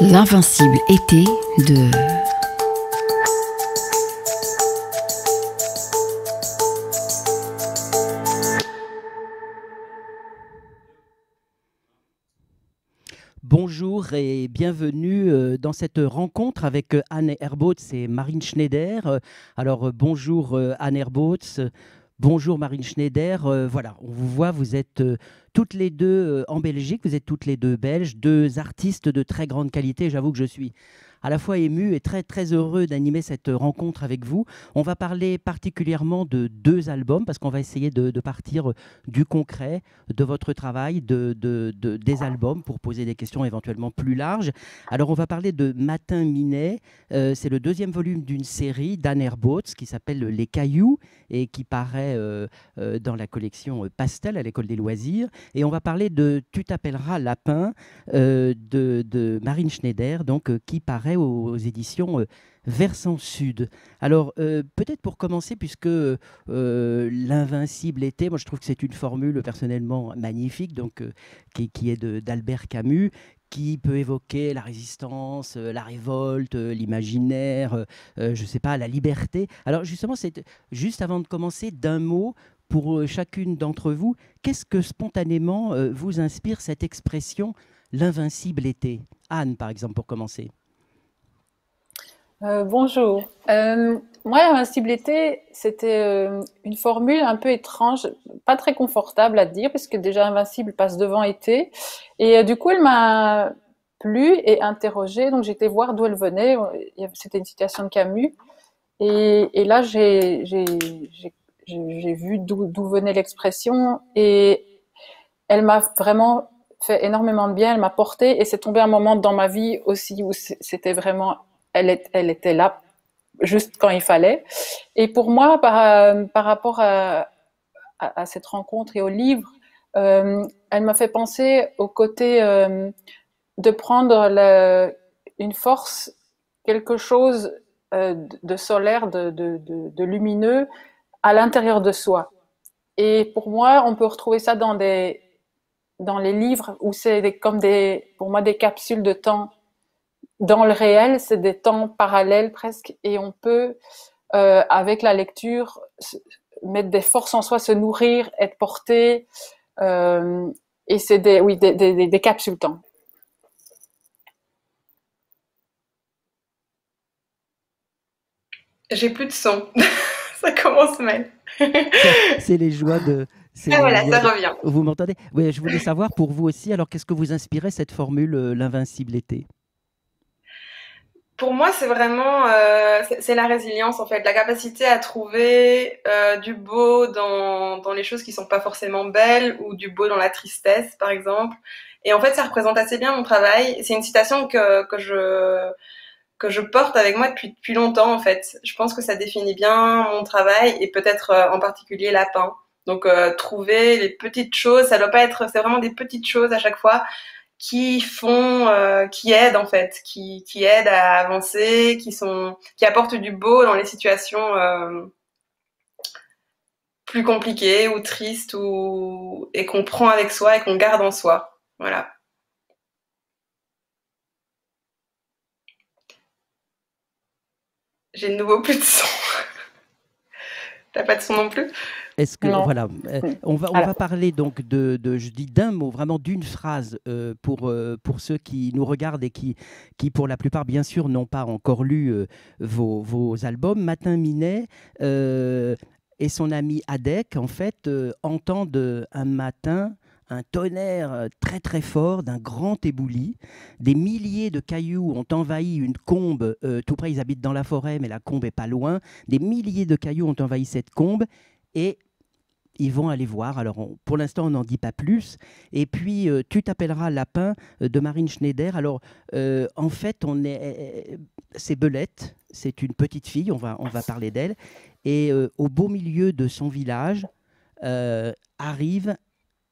L'invincible été de... Bonjour et bienvenue dans cette rencontre avec Anne Herbautz et Marine Schneider. Bonjour Anne Herbautz, bonjour Marine Schneider. Voilà, on vous voit, vous êtes toutes les deux en Belgique, vous êtes toutes les deux belges, deux artistes de très grande qualité. J'avoue que je suis à la fois ému et très, très heureux d'animer cette rencontre avec vous. On va parler particulièrement de deux albums parce qu'on va essayer de partir du concret, de votre travail, des albums pour poser des questions éventuellement plus larges. Alors, on va parler de Matin Minet. C'est le deuxième volume d'une série d'Anne Herbautz qui s'appelle Les Cailloux et qui paraît dans la collection Pastel à l'École des loisirs. Et on va parler de Tu t'appelleras Lapin de Marine Schneider, donc, qui paraît aux éditions Versant Sud. Alors, peut-être pour commencer, puisque l'invincible été, moi je trouve que c'est une formule personnellement magnifique, donc, qui est d'Albert Camus, qui peut évoquer la résistance, la révolte, l'imaginaire, je ne sais pas, la liberté. Alors justement, c'est juste avant de commencer, d'un mot, pour chacune d'entre vous, qu'est-ce que spontanément vous inspire cette expression « l'invincible été » Anne, par exemple, pour commencer. Bonjour. Moi, invincibilité, c'était une formule un peu étrange, pas très confortable à dire, puisque déjà invincible passe devant été. Et du coup, elle m'a plu et interrogée. Donc, j'ai été voir d'où elle venait. C'était une citation de Camus. Et là, j'ai vu d'où venait l'expression. Et elle m'a vraiment fait énormément de bien. Elle m'a portée. Et c'est tombé un moment dans ma vie aussi où c'était vraiment elle était là juste quand il fallait. Et pour moi, par rapport à cette rencontre et au livre, elle m'a fait penser au côté de prendre une force, quelque chose de solaire, de lumineux à l'intérieur de soi. Et pour moi, on peut retrouver ça dans les livres où c'est comme pour moi des capsules de temps. Dans le réel, c'est des temps parallèles presque, et on peut, avec la lecture, mettre des forces en soi, se nourrir, être porté, et c'est des capsules temps. J'ai plus de son. Ça commence mal. C'est les joies de... Ah voilà, ça revient. Vous m'entendez? Oui, je voulais savoir pour vous aussi, alors qu'est-ce que vous inspirez cette formule « l'invincible été » Pour moi, c'est vraiment c'est la résilience en fait, la capacité à trouver du beau dans les choses qui sont pas forcément belles ou du beau dans la tristesse, par exemple. Et en fait, ça représente assez bien mon travail. C'est une citation que je porte avec moi depuis longtemps en fait. Je pense que ça définit bien mon travail et peut-être en particulier Lapin. Donc trouver les petites choses, ça doit pas être, c'est vraiment des petites choses à chaque fois qui qui aident en fait, qui aident à avancer, qui apportent du beau dans les situations plus compliquées ou tristes et qu'on prend avec soi et qu'on garde en soi. Voilà. J'ai de nouveau plus de son. T'as pas de son non plus? Est-ce que, Non. voilà, on va parler donc je dis d'un mot, vraiment d'une phrase pour ceux qui nous regardent et qui pour la plupart, bien sûr, n'ont pas encore lu vos albums. Matin Minet et son ami Adek, en fait, entendent un matin un tonnerre très très fort d'un grand éboulis. Des milliers de cailloux ont envahi une combe, tout près, ils habitent dans la forêt, mais la combe est pas loin. Des milliers de cailloux ont envahi cette combe et ils vont aller voir. Alors, pour l'instant, on n'en dit pas plus. Et puis, Tu t'appelleras Lapin de Marine Schneider. Alors, en fait, c'est Belette. C'est une petite fille. On va parler d'elle. Et au beau milieu de son village, arrive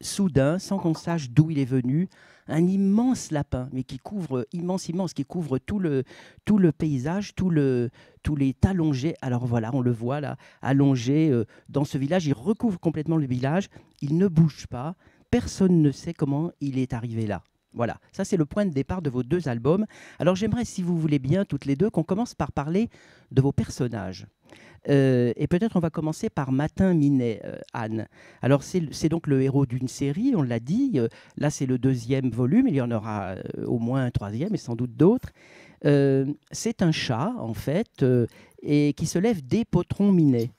soudain, sans qu'on sache d'où il est venu, un immense lapin, mais qui couvre, immense, qui couvre tout le paysage, tout est allongé. Alors voilà, on le voit là, allongé dans ce village. Il recouvre complètement le village. Il ne bouge pas. Personne ne sait comment il est arrivé là. Voilà, ça c'est le point de départ de vos 2 albums. Alors j'aimerais, si vous voulez bien, toutes les deux, qu'on commence par parler de vos personnages. Et peut-être on va commencer par Matin Minet, Anne. Alors c'est donc le héros d'une série, on l'a dit. Là c'est le 2e volume, il y en aura au moins un 3e et sans doute d'autres. C'est un chat en fait, et qui se lève des potrons Minet.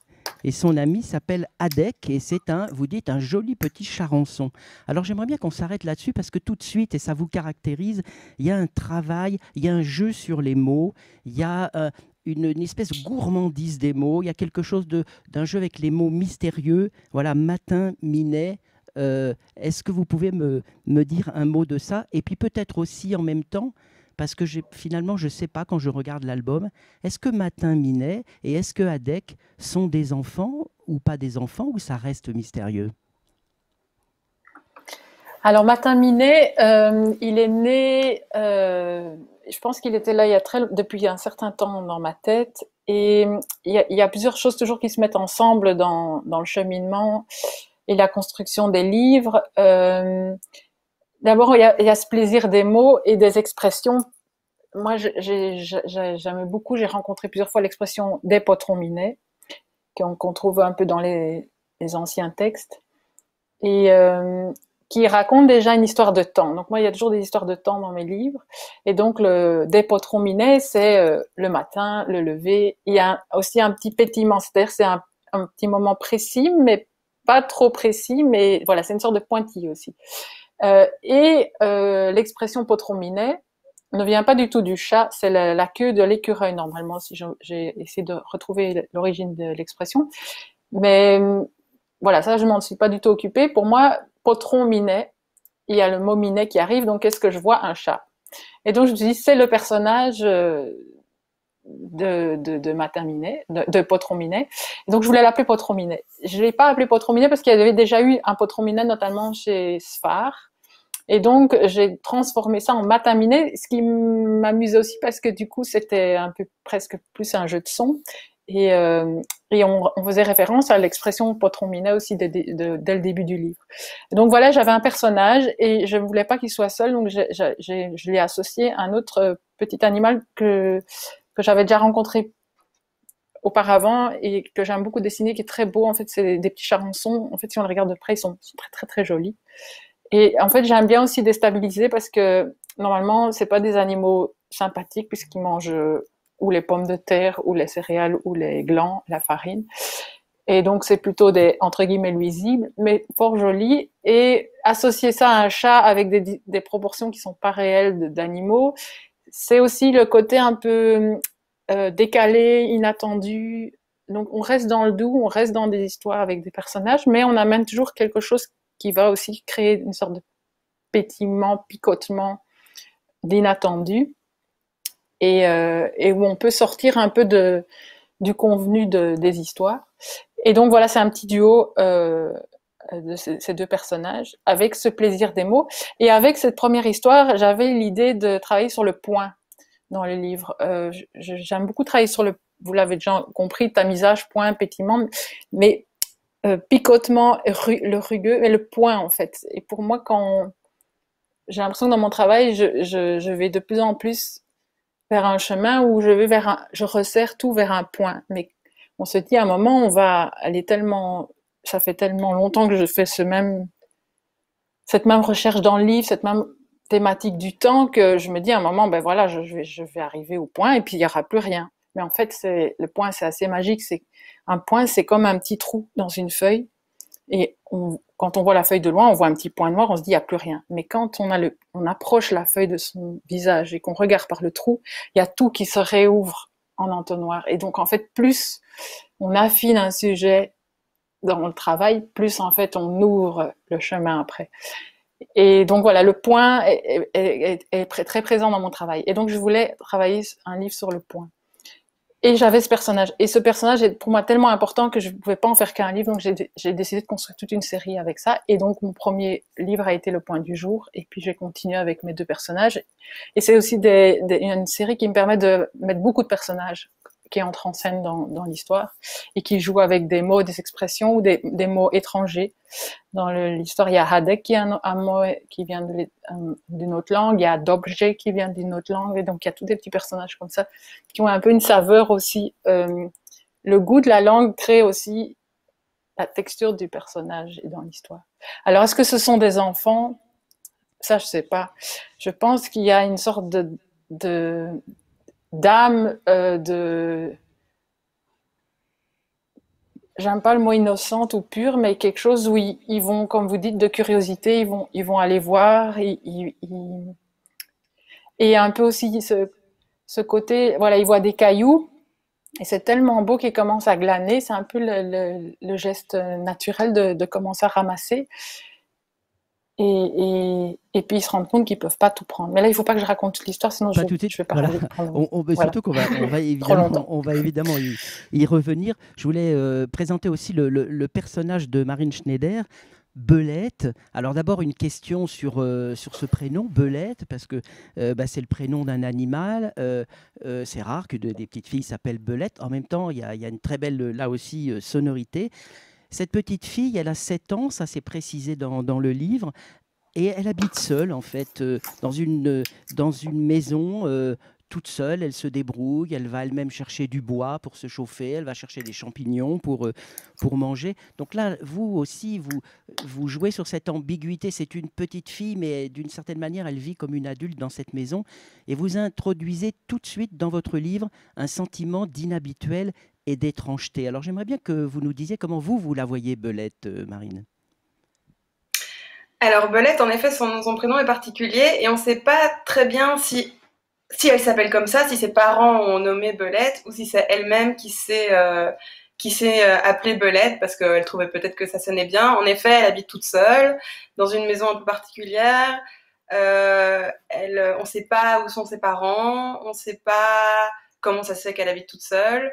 Et son ami s'appelle Adek et c'est vous dites, un joli petit charançon. Alors j'aimerais bien qu'on s'arrête là-dessus parce que tout de suite, et ça vous caractérise, il y a un travail, il y a un jeu sur les mots, il y a une espèce de gourmandise des mots, il y a quelque chose d'un jeu avec les mots mystérieux. Voilà, Matin Minet. Est-ce que vous pouvez me dire un mot de ça? Et puis peut-être aussi en même temps, parce que finalement, je ne sais pas quand je regarde l'album, est-ce que Matin Minet et est-ce que Adek sont des enfants ou pas des enfants, ou ça reste mystérieux? Alors, Matin Minet, il est né, je pense qu'il était là depuis un certain temps dans ma tête, et il y a plusieurs choses toujours qui se mettent ensemble dans le cheminement et la construction des livres. D'abord, il y a ce plaisir des mots et des expressions. Moi, j'aime beaucoup, j'ai rencontré plusieurs fois l'expression des potrons minés, qu'on trouve un peu dans les anciens textes, et qui racontent déjà une histoire de temps. Donc moi, il y a toujours des histoires de temps dans mes livres. Et donc, des potrons minés, c'est le matin, le lever. Il y a aussi un petit pétillement, c'est-à-dire c'est un petit moment précis, mais pas trop précis, mais voilà, c'est une sorte de pointille aussi. L'expression potron minet ne vient pas du tout du chat, c'est la queue de l'écureuil normalement, si j'ai essayé de retrouver l'origine de l'expression. Mais voilà, ça je m'en suis pas du tout occupée. Pour moi, potron minet, il y a le mot minet qui arrive, donc qu'est-ce que je vois? Un chat. Et donc je me dis, c'est le personnage de Matin Minet, de Potron Minet. Et donc je voulais l'appeler Potron Minet. Je l'ai pas appelé Potron Minet parce qu'il y avait déjà eu un Potron Minet, notamment chez Sphare. Et donc j'ai transformé ça en Matin Minet, ce qui m'amusait aussi parce que du coup c'était un peu presque plus un jeu de son. Et on faisait référence à l'expression potron minet aussi dès le début du livre. Et donc voilà, j'avais un personnage et je ne voulais pas qu'il soit seul, donc je l'ai associé à un autre petit animal que j'avais déjà rencontré auparavant et que j'aime beaucoup dessiner, qui est très beau. En fait, c'est des petits charançons. En fait, si on les regarde de près, ils sont très très très jolis. Et en fait, j'aime bien aussi déstabiliser parce que normalement, c'est pas des animaux sympathiques puisqu'ils mangent ou les pommes de terre, ou les céréales, ou les glands, la farine. Et donc, c'est plutôt des, entre guillemets, nuisibles, mais fort jolis. Et associer ça à un chat avec des proportions qui sont pas réelles d'animaux, c'est aussi le côté un peu décalé, inattendu. Donc, on reste dans le doux, on reste dans des histoires avec des personnages, mais on amène toujours quelque chose qui va aussi créer une sorte de pétillement, picotement d'inattendu. Et où on peut sortir un peu du convenu des histoires. Et donc voilà, c'est un petit duo de ces deux personnages, avec ce plaisir des mots. Et avec cette première histoire, j'avais l'idée de travailler sur le point dans le livre. J'aime beaucoup travailler sur vous l'avez déjà compris, tamisage, point, pétillement, mais picotement, le rugueux, mais le point en fait. Et pour moi, quand j'ai l'impression que dans mon travail, je vais de plus en plus vers un chemin où je resserre tout vers un point. Mais on se dit à un moment, on va aller ça fait tellement longtemps que je fais cette même recherche dans le livre, cette même thématique du temps, que je me dis à un moment, ben voilà, je vais arriver au point et puis il y aura plus rien. Mais en fait, le point, c'est assez magique. Un point, c'est comme un petit trou dans une feuille. Et quand on voit la feuille de loin, on voit un petit point noir, on se dit il n'y a plus rien. Mais quand on approche la feuille de son visage et qu'on regarde par le trou, il y a tout qui se réouvre en entonnoir. Et donc en fait, plus on affine un sujet dans le travail, plus en fait on ouvre le chemin après. Et donc voilà, le point est très présent dans mon travail. Et donc je voulais travailler un livre sur le point. Et j'avais ce personnage. Et ce personnage est pour moi tellement important que je ne pouvais pas en faire qu'un livre. Donc j'ai décidé de construire toute une série avec ça. Et donc mon premier livre a été Le Point du jour. Et puis j'ai continué avec mes deux personnages. Et c'est aussi une série qui me permet de mettre beaucoup de personnages. qui entre en scène dans l'histoire et qui joue avec des mots, des expressions ou des mots étrangers. Dans l'histoire, il y a Hadek qui est un mot qui vient d'une autre langue, il y a Dobje qui vient d'une autre langue, et donc il y a tous des petits personnages comme ça qui ont un peu une saveur aussi. Le goût de la langue crée aussi la texture du personnage et dans l'histoire. Alors, est-ce que ce sont des enfants? Ça, je sais pas. Je pense qu'il y a une sorte d'âme, j'aime pas le mot innocente ou pure, mais quelque chose où ils vont, comme vous dites, de curiosité, ils vont aller voir, et un peu aussi ce côté, voilà, ils voient des cailloux, et c'est tellement beau qu'ils commencent à glaner, c'est un peu le geste naturel de commencer à ramasser. Et puis ils se rendent compte qu'ils peuvent pas tout prendre. Mais là, il faut pas que je raconte toute l'histoire, sinon je vais parler voilà. Surtout qu'on va évidemment y revenir. Je voulais présenter aussi le personnage de Marine Schneider, Belette. Alors d'abord une question sur ce prénom, Belette, parce que c'est le prénom d'un animal. C'est rare que des petites filles s'appellent Belette. En même temps, il y a une très belle, là aussi, sonorité. Cette petite fille, elle a 7 ans, ça c'est précisé dans le livre, et elle habite seule, en fait, dans une maison, toute seule. Elle se débrouille, elle va elle-même chercher du bois pour se chauffer, elle va chercher des champignons pour manger. Donc là, vous aussi, vous jouez sur cette ambiguïté. C'est une petite fille, mais d'une certaine manière, elle vit comme une adulte dans cette maison. Et vous introduisez tout de suite dans votre livre un sentiment d'inhabituel et d'étrangeté. Alors j'aimerais bien que vous nous disiez comment vous la voyez, Belette, Marine. Alors Belette, en effet, son prénom est particulier et on ne sait pas très bien si elle s'appelle comme ça, si ses parents ont nommé Belette ou si c'est elle-même qui s'est appelée Belette parce qu'elle trouvait peut-être que ça sonnait bien. En effet, elle habite toute seule dans une maison un peu particulière. On ne sait pas où sont ses parents, on ne sait pas comment ça se fait qu'elle habite toute seule.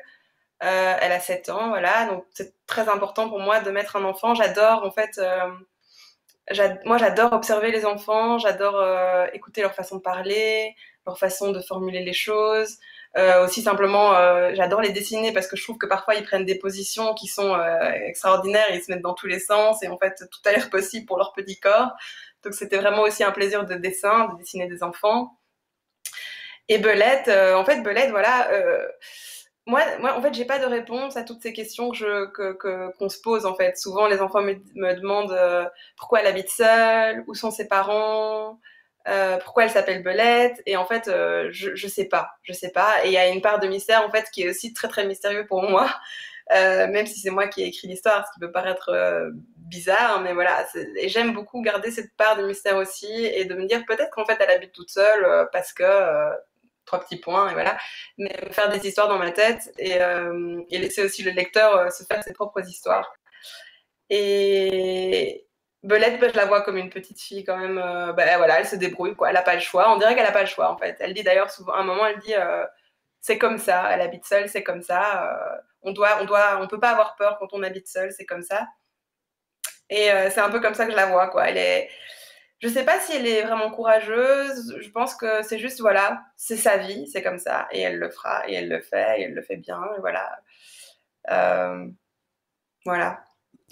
Elle a 7 ans, voilà, donc c'est très important pour moi de mettre un enfant. J'adore, en fait, moi j'adore observer les enfants, j'adore écouter leur façon de parler, leur façon de formuler les choses. Aussi simplement, j'adore les dessiner parce que je trouve que parfois ils prennent des positions qui sont extraordinaires et ils se mettent dans tous les sens et en fait tout a l'air possible pour leur petit corps. Donc c'était vraiment aussi un plaisir de dessin, de dessiner des enfants. Et Belette, en fait Belette, voilà... Moi, en fait, j'ai pas de réponse à toutes ces questions qu'on se pose, en fait. Souvent, les enfants me demandent pourquoi elle habite seule, où sont ses parents, pourquoi elle s'appelle Belette. Et en fait, je sais pas. Et il y a une part de mystère, en fait, qui est aussi très, très mystérieux pour moi. Même si c'est moi qui ai écrit l'histoire, ce qui peut paraître bizarre, mais voilà. Et j'aime beaucoup garder cette part de mystère aussi et de me dire peut-être qu'en fait, elle habite toute seule parce que... 3 petits points, et voilà. Mais faire des histoires dans ma tête et laisser aussi le lecteur se faire ses propres histoires. Et Belette, je la vois comme une petite fille quand même. Voilà, elle se débrouille, quoi. Elle n'a pas le choix. On dirait qu'elle n'a pas le choix, en fait. Elle dit d'ailleurs souvent, à un moment, elle dit c'est comme ça. Elle habite seule, c'est comme ça. On peut pas avoir peur quand on habite seule, c'est comme ça. Et c'est un peu comme ça que je la vois, quoi. Je sais pas si elle est vraiment courageuse, je pense que c'est juste, voilà, c'est sa vie, c'est comme ça, et elle le fera, et elle le fait bien, et voilà. Voilà.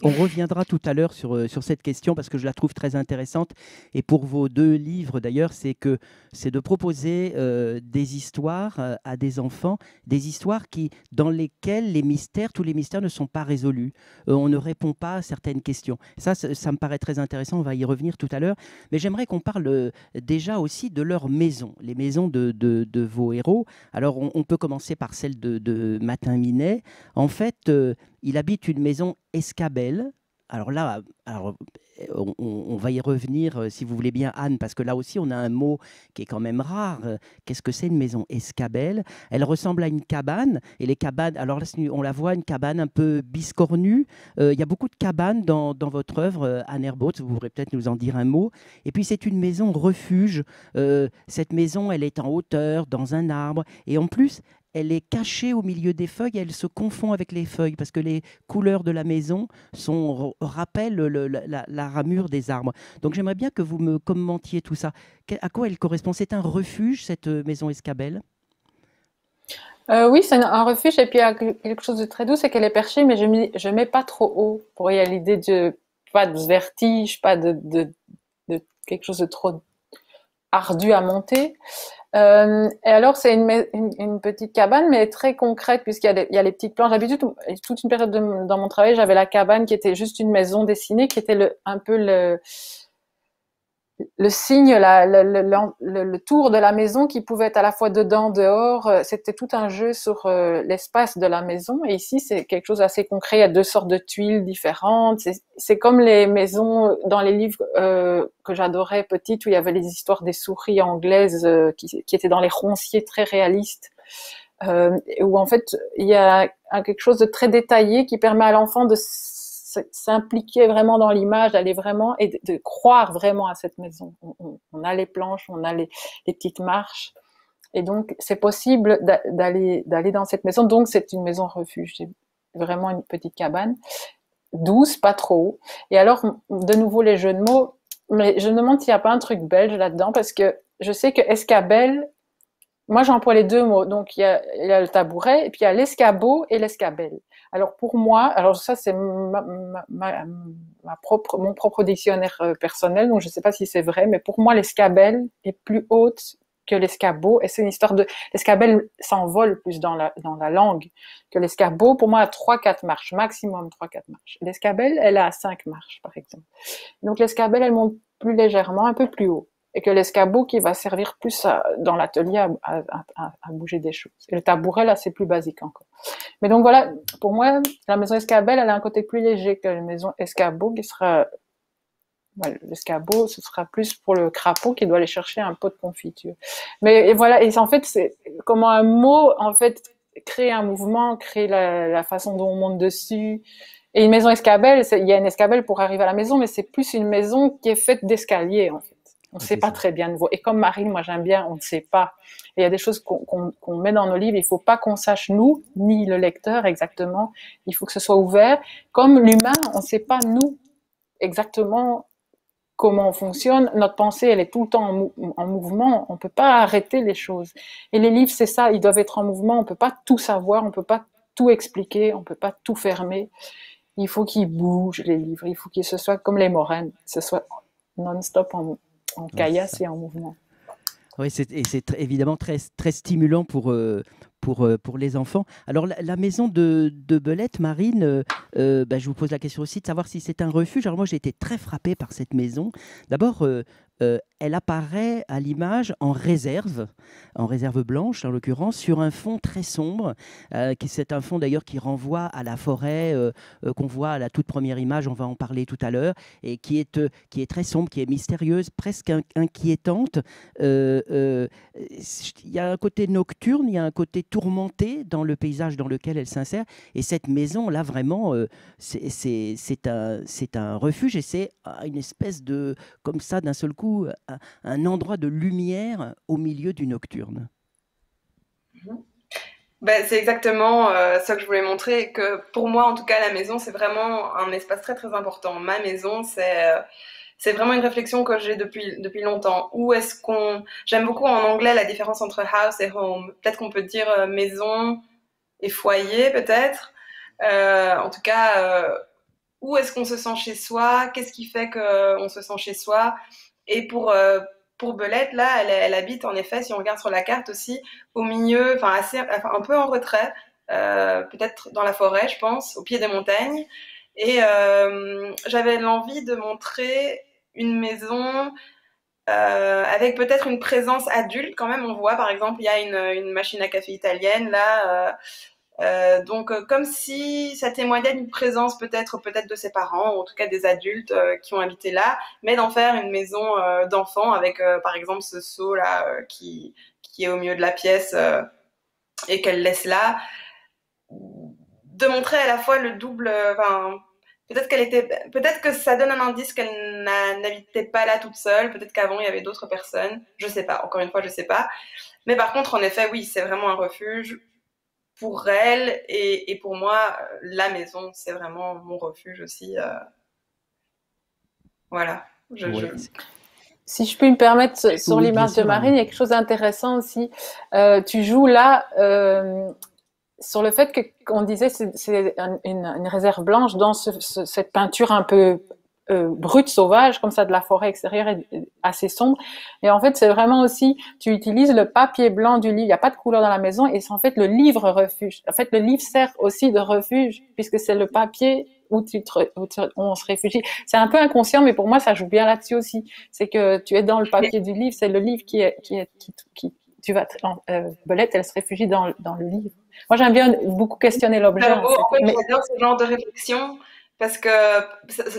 On reviendra tout à l'heure sur cette question parce que je la trouve très intéressante. Et pour vos 2 livres, d'ailleurs, c'est de proposer des histoires à des enfants, des histoires dans lesquelles tous les mystères ne sont pas résolus. On ne répond pas à certaines questions. Ça me paraît très intéressant. On va y revenir tout à l'heure. Mais j'aimerais qu'on parle déjà aussi de leur maison, les maisons de vos héros. Alors, on peut commencer par celle de Matin Minet. En fait, il habite une maison Escabelle. Alors là, on va y revenir, si vous voulez bien, Anne, parce que là aussi, on a un mot qui est quand même rare. Qu'est-ce que c'est une maison Escabelle? Elle ressemble à une cabane. Et les cabanes, alors là, on la voit, une cabane un peu biscornue. Il y a beaucoup de cabanes dans votre œuvre, Anne Herbaut. Vous pourrez peut-être nous en dire un mot. Et puis, c'est une maison refuge. Cette maison, elle est en hauteur, dans un arbre. Et en plus, elle est cachée au milieu des feuilles et elle se confond avec les feuilles parce que les couleurs de la maison rappellent la ramure des arbres. Donc j'aimerais bien que vous me commentiez tout ça. À quoi elle correspond? C'est un refuge, cette maison Escabelle? Oui, c'est un refuge et puis il y a quelque chose de très doux, c'est qu'elle est perchée, mais je mets pas trop haut pour y aller l'idée de pas de vertige, pas de quelque chose de trop ardu à monter. Et alors c'est une petite cabane, mais très concrète il y a les petites planches. D'habitude, toute une période dans mon travail, j'avais la cabane qui était juste une maison dessinée, qui était un peu le signe, le tour de la maison qui pouvait être à la fois dedans, dehors. C'était tout un jeu sur l'espace de la maison. Et ici, c'est quelque chose d'assez concret. Il y a deux sortes de tuiles différentes. C'est comme les maisons dans les livres que j'adorais petite, où il y avait les histoires des souris anglaises qui étaient dans les ronciers très réalistes. Où en fait, il y a quelque chose de très détaillé qui permet à l'enfant de s'impliquer vraiment dans l'image, d'aller vraiment et de croire vraiment à cette maison. On a les planches, on a les petites marches, et donc c'est possible d'aller dans cette maison. Donc c'est une maison refuge, c'est vraiment une petite cabane, douce, pas trop haut. Et alors de nouveau les jeux de mots, mais je me demande s'il n'y a pas un truc belge là-dedans, parce que je sais que escabelle, moi, j'emploie les deux mots. Donc, il y a le tabouret, et puis il y a l'escabeau et l'escabelle. Alors, pour moi, alors ça, c'est mon propre dictionnaire personnel, donc je ne sais pas si c'est vrai, mais pour moi, l'escabelle est plus haute que l'escabeau, et c'est une histoire l'escabelle s'envole plus dans la langue que l'escabeau. Pour moi, à 3-4 marches, maximum 3-4 marches. L'escabelle, elle est à 5 marches, par exemple. Donc, l'escabelle, elle monte plus légèrement, un peu plus haut, et que l'escabeau qui va servir plus dans l'atelier à bouger des choses. Et le tabouret, là, c'est plus basique encore. Mais donc voilà, pour moi, la maison escabelle, elle a un côté plus léger que la maison escabeau, qui sera... Ouais, l'escabeau, ce sera plus pour le crapaud qui doit aller chercher un pot de confiture. Mais et voilà, et en fait, c'est comment un mot, en fait, crée un mouvement, crée la façon dont on monte dessus. Et une maison escabelle, il y a une escabelle pour arriver à la maison, mais c'est plus une maison qui est faite d'escaliers, en fait. On ne sait pas très bien. Et comme Marine, moi j'aime bien, on ne sait pas. Et il y a des choses qu'on met dans nos livres, il ne faut pas qu'on sache nous, ni le lecteur exactement. Il faut que ce soit ouvert. Comme l'humain, on ne sait pas nous exactement comment on fonctionne. Notre pensée, elle est tout le temps en mouvement. On ne peut pas arrêter les choses. Et les livres, c'est ça, ils doivent être en mouvement. On ne peut pas tout savoir, on ne peut pas tout expliquer, on ne peut pas tout fermer. Il faut qu'ils bougent, les livres. Il faut que ce soit comme les moraines, que ce soit non-stop en caillasse et en mouvement. Oui, c'est évidemment très stimulant pour les enfants. Alors, la maison de Belette, Marine, je vous pose la question aussi de savoir si c'est un refuge. Alors, moi, j'ai été très frappée par cette maison. D'abord, elle apparaît à l'image en réserve blanche en l'occurrence, sur un fond très sombre. C'est un fond d'ailleurs qui renvoie à la forêt qu'on voit à la toute première image, on va en parler tout à l'heure, et qui est très sombre, qui est mystérieuse, presque inquiétante. Il y a un côté nocturne, il y a un côté tourmenté dans le paysage dans lequel elle s'insère. Et cette maison, là, vraiment, c'est un refuge, et c'est une espèce de, comme ça, d'un seul coup, un endroit de lumière au milieu du nocturne. C'est exactement ça que je voulais montrer, que pour moi, en tout cas, la maison, c'est vraiment un espace très, très important. Ma maison, c'est vraiment une réflexion que j'ai depuis longtemps. Où est-ce qu'on... J'aime beaucoup en anglais la différence entre house et home. Peut-être qu'on peut dire maison et foyer, peut-être. En tout cas, où est-ce qu'on se sent chez soi? Qu'est-ce qui fait qu'on se sent chez soi? Et pour Belette, là, elle habite en effet, si on regarde sur la carte aussi, au milieu, un peu en retrait, peut-être dans la forêt, je pense, au pied des montagnes. Et j'avais l'envie de montrer une maison avec peut-être une présence adulte quand même. On voit, par exemple, il y a une machine à café italienne là. Donc, comme si ça témoignait d'une présence peut-être de ses parents, ou en tout cas des adultes qui ont habité là, mais d'en faire une maison d'enfants avec, par exemple, ce seau là qui est au milieu de la pièce et qu'elle laisse là. De montrer à la fois le double. Peut-être que ça donne un indice qu'elle n'habitait pas là toute seule. Peut-être qu'avant il y avait d'autres personnes. Je sais pas. Encore une fois, je sais pas. Mais par contre, en effet, oui, c'est vraiment un refuge pour elle et pour moi, la maison, c'est vraiment mon refuge aussi. Voilà. Si je puis me permettre, sur Oui, bien l'image de sûr, Marine, Anne. il y a quelque chose d'intéressant aussi. Tu joues là sur le fait qu'on disait c'est une réserve blanche dans cette peinture un peu brute, sauvage, comme ça, de la forêt extérieure et assez sombre. Et en fait, c'est vraiment aussi, tu utilises le papier blanc du livre, il n'y a pas de couleur dans la maison, et c'est en fait le livre refuge. En fait, le livre sert aussi de refuge, puisque c'est le papier où on se réfugie. C'est un peu inconscient, mais pour moi, ça joue bien là-dessus aussi. C'est que tu es dans le papier du livre, c'est le livre tu vas, Belette, elle se réfugie dans le livre. Moi, j'aime bien beaucoup questionner l'objet, En fait, Mais, j'adore ce genre de réflexion parce que,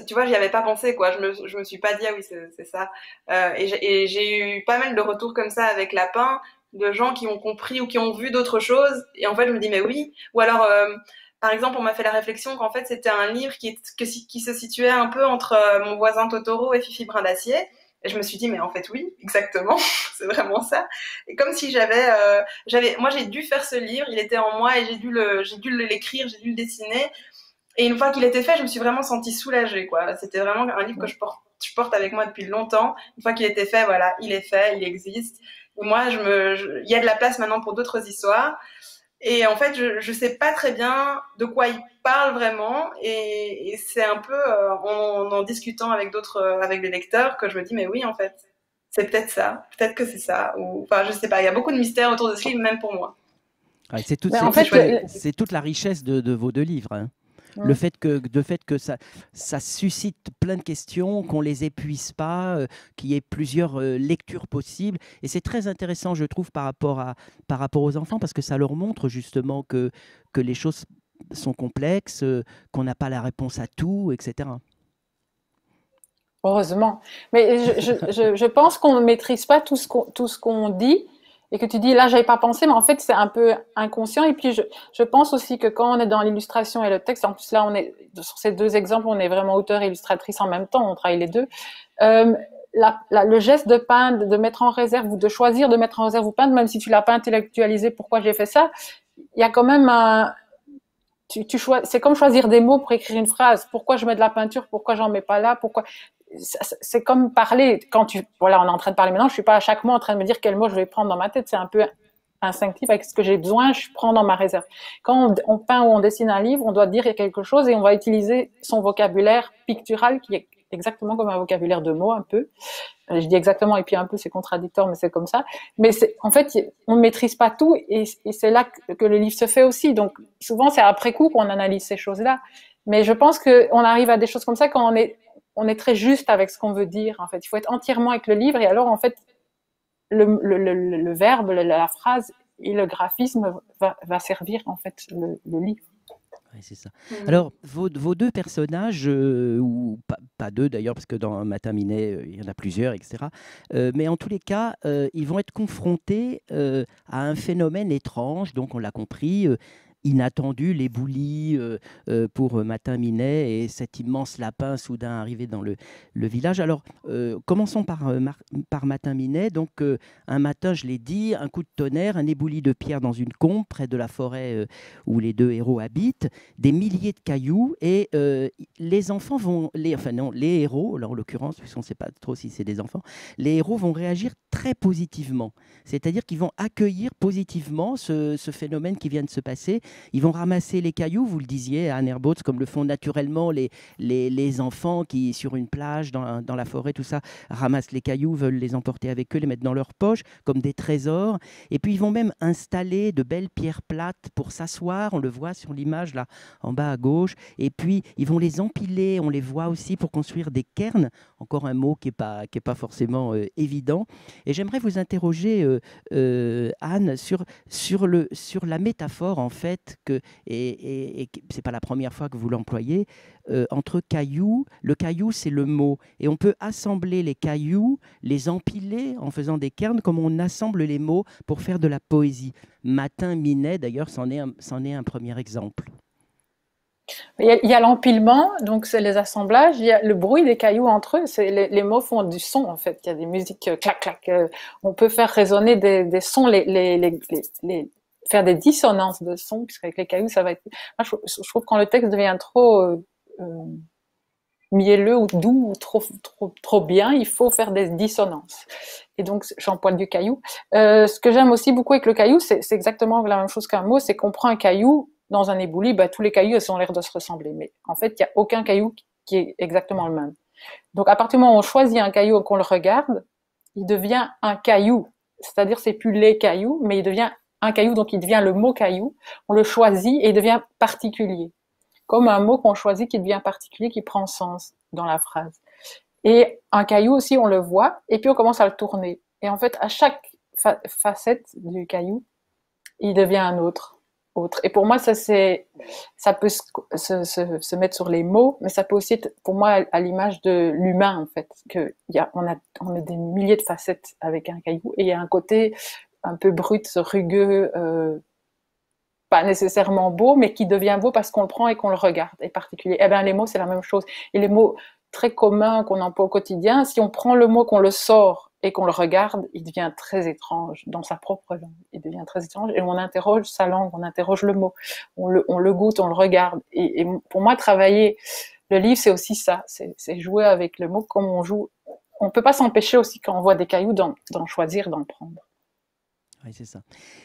tu vois, j'y avais pas pensé, quoi. Je me suis pas dit, ah oui, c'est ça. Et j'ai eu pas mal de retours comme ça avec Lapin, de gens qui ont compris ou qui ont vu d'autres choses. Et en fait, je me dis, mais oui. Ou alors, par exemple, on m'a fait la réflexion qu'en fait, c'était un livre qui se situait un peu entre Mon voisin Totoro et Fifi Brin d'Acier. Et je me suis dit, mais en fait, oui, exactement, c'est vraiment ça. Et comme si moi, j'ai dû faire ce livre, il était en moi et j'ai dû l'écrire, j'ai dû le dessiner. Et une fois qu'il était fait, je me suis vraiment sentie soulagée, quoi. C'était vraiment un livre que je porte avec moi depuis longtemps. Une fois qu'il était fait, voilà, il est fait, il existe. Et moi, il y a de la place maintenant pour d'autres histoires. Et en fait, je sais pas très bien de quoi il parle vraiment, et c'est un peu en discutant avec les lecteurs que je me dis mais oui en fait, c'est peut-être ça, peut-être que c'est ça, ou enfin je sais pas, il y a beaucoup de mystères autour de ce livre même pour moi. Ouais, en fait, c'est toute la richesse de vos deux livres, hein. Le ouais. fait que ça suscite plein de questions, qu'on les épuise pas, qu'il y ait plusieurs lectures possibles. Et c'est très intéressant, je trouve, par rapport aux enfants, parce que ça leur montre justement que les choses sont complexes, qu'on n'a pas la réponse à tout, etc. Heureusement. Mais je pense qu'on ne maîtrise pas tout ce qu'on dit, et que tu dis là, j'avais pas pensé, mais en fait, c'est un peu inconscient. Et puis, je pense aussi que quand on est dans l'illustration et le texte, en plus là, sur ces deux exemples, on est vraiment auteur et illustratrice en même temps, on travaille les deux. Euh, le geste de peindre, de mettre en réserve ou de choisir de mettre en réserve ou peindre, même si tu l'as pas intellectualisé, pourquoi j'ai fait ça, il y a quand même c'est comme choisir des mots pour écrire une phrase. Pourquoi je mets de la peinture? Pourquoi j'en mets pas là? Pourquoi? C'est comme parler. Voilà, on est en train de parler maintenant. Je suis pas à chaque mot en train de me dire quel mot je vais prendre dans ma tête. C'est un peu instinctif avec ce que j'ai besoin. Je prends dans ma réserve. Quand on peint ou on dessine un livre, on doit dire quelque chose et on va utiliser son vocabulaire pictural qui est exactement comme un vocabulaire de mots un peu. Je dis exactement et puis un peu c'est contradictoire, mais c'est comme ça. Mais en fait, on ne maîtrise pas tout et c'est là que le livre se fait aussi. Donc souvent c'est après coup qu'on analyse ces choses-là. Mais je pense qu'on arrive à des choses comme ça quand on est très juste avec ce qu'on veut dire. En fait, il faut être entièrement avec le livre et alors en fait le verbe, la phrase et le graphisme va servir en fait le livre. Ouais, c'est ça. Alors, vos deux personnages, ou pas deux d'ailleurs, parce que dans Matin Minet, il y en a plusieurs, etc. Mais en tous les cas, ils vont être confrontés à un phénomène étrange, donc on l'a compris, inattendu, l'éboulis pour Matin Minet et cet immense lapin soudain arrivé dans le village. Alors, commençons par Matin Minet. Donc, un matin, je l'ai dit, un coup de tonnerre, un éboulis de pierre dans une combe près de la forêt où les deux héros habitent, des milliers de cailloux et les enfants les héros, là, en l'occurrence, puisqu'on ne sait pas trop si c'est des enfants, les héros vont réagir très positivement. C'est-à-dire qu'ils vont accueillir positivement ce phénomène qui vient de se passer. Ils vont ramasser les cailloux, vous le disiez, à Anne Herbaut, comme le font naturellement les enfants qui, sur une plage, dans la forêt, tout ça, ramassent les cailloux, veulent les emporter avec eux, les mettre dans leur poche, comme des trésors. Et puis, ils vont même installer de belles pierres plates pour s'asseoir. On le voit sur l'image, là, en bas à gauche. Et puis, ils vont les empiler, on les voit aussi pour construire des cairns. Encore un mot qui n'est pas forcément évident. Et j'aimerais vous interroger, Anne, sur la métaphore, en fait, et c'est pas la première fois que vous l'employez, entre cailloux. Le caillou, c'est le mot. Et on peut assembler les cailloux, les empiler en faisant des cairns, comme on assemble les mots pour faire de la poésie. Matin Minet, d'ailleurs, c'en est un premier exemple. Il y a l'empilement, donc c'est les assemblages, il y a le bruit des cailloux entre eux, les mots font du son en fait, il y a des musiques clac clac, on peut faire résonner des sons, faire des dissonances de sons, puisqu'avec les cailloux ça va être... Moi, je trouve que quand le texte devient trop mielleux ou doux ou trop bien, il faut faire des dissonances. Et donc, j'empoigne du caillou. Ce que j'aime aussi beaucoup avec le caillou, c'est exactement la même chose qu'un mot, c'est qu'on prend un caillou dans un éboulis, tous les cailloux, ils ont l'air de se ressembler. Mais en fait, il n'y a aucun caillou qui est exactement le même. Donc, à partir du moment où on choisit un caillou et qu'on le regarde, il devient un caillou. C'est-à-dire, c'est plus les cailloux, mais il devient un caillou, donc il devient le mot caillou. On le choisit et il devient particulier. Comme un mot qu'on choisit qui devient particulier, qui prend sens dans la phrase. Et un caillou aussi, on le voit, et puis on commence à le tourner. Et en fait, à chaque facette du caillou, il devient un autre. Et pour moi, ça peut se mettre sur les mots, mais ça peut aussi être, pour moi, à l'image de l'humain, en fait, on a des milliers de facettes avec un caillou, et il y a un côté un peu brut, rugueux, pas nécessairement beau, mais qui devient beau parce qu'on le prend et qu'on le regarde, et particulier. Eh bien, les mots, c'est la même chose. Et les mots très communs qu'on emploie au quotidien, si on prend le mot, qu'on le sort et qu'on le regarde, il devient très étrange dans sa propre langue. Il devient très étrange et on interroge sa langue, on interroge le mot, on le goûte, on le regarde. Et pour moi, travailler le livre, c'est aussi ça, c'est jouer avec le mot comme on joue. On peut pas s'empêcher aussi quand on voit des cailloux d'en choisir, d'en prendre. Oui, c'est ça.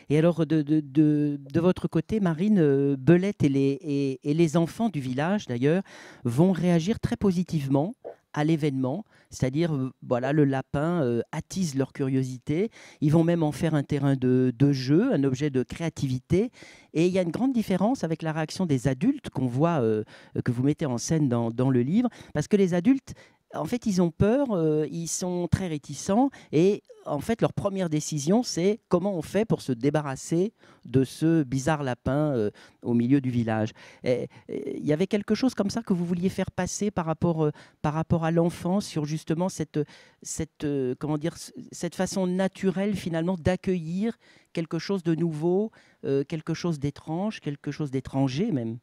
Et alors, de votre côté, Marine, Belette et les enfants du village, d'ailleurs, vont réagir très positivement à l'événement, c'est-à-dire, voilà, le lapin attise leur curiosité, ils vont même en faire un terrain de jeu, un objet de créativité, et il y a une grande différence avec la réaction des adultes qu'on voit, que vous mettez en scène dans le livre, parce que les adultes, en fait, ils ont peur, ils sont très réticents et en fait, leur première décision, c'est comment on fait pour se débarrasser de ce bizarre lapin au milieu du village. Il y avait quelque chose comme ça que vous vouliez faire passer par rapport à l'enfance sur justement comment dire, cette façon naturelle finalement d'accueillir quelque chose de nouveau, quelque chose d'étrange, quelque chose d'étranger même.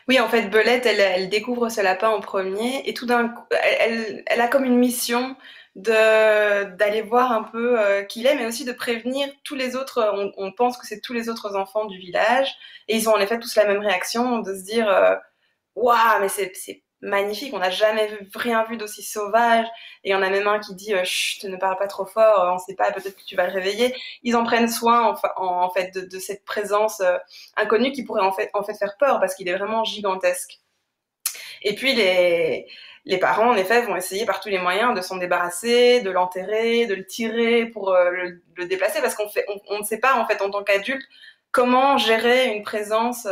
Oui, en fait, Belette, elle découvre ce lapin en premier et tout d'un coup, elle a comme une mission d'aller voir un peu qui il est, mais aussi de prévenir tous les autres. On pense que c'est tous les autres enfants du village et ils ont en effet tous la même réaction de se dire waouh, mais c'est magnifique, on n'a jamais rien vu d'aussi sauvage. Et il y en a même un qui dit chut, ne parle pas trop fort, on ne sait pas, peut-être que tu vas le réveiller. Ils en prennent soin en fait de cette présence inconnue qui pourrait en fait faire peur parce qu'il est vraiment gigantesque. Et puis les parents en effet vont essayer par tous les moyens de s'en débarrasser, de l'enterrer, de le tirer pour le déplacer parce qu'on ne sait pas en fait en tant qu'adulte comment gérer une présence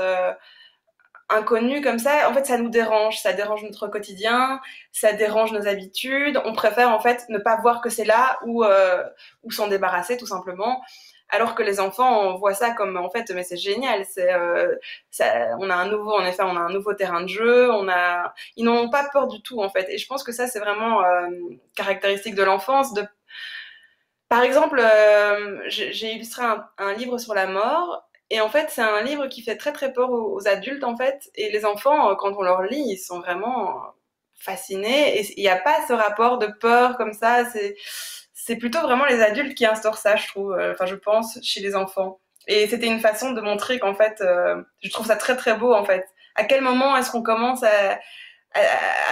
inconnu comme ça, en fait, ça dérange notre quotidien, ça dérange nos habitudes. On préfère en fait ne pas voir que c'est là ou s'en débarrasser tout simplement. Alors que les enfants, on voit ça comme en fait, mais c'est génial. On a un nouveau terrain de jeu. Ils n'en ont pas peur du tout en fait. Et je pense que ça, c'est vraiment caractéristique de l'enfance. Par exemple, j'ai illustré un livre sur la mort. Et en fait, c'est un livre qui fait très très peur aux adultes en fait. Et les enfants, quand on leur lit, ils sont vraiment fascinés. Et il n'y a pas ce rapport de peur comme ça. C'est plutôt vraiment les adultes qui instaurent ça, je trouve. Enfin, je pense, chez les enfants. Et c'était une façon de montrer qu'en fait, je trouve ça très très beau en fait. À quel moment est-ce qu'on commence à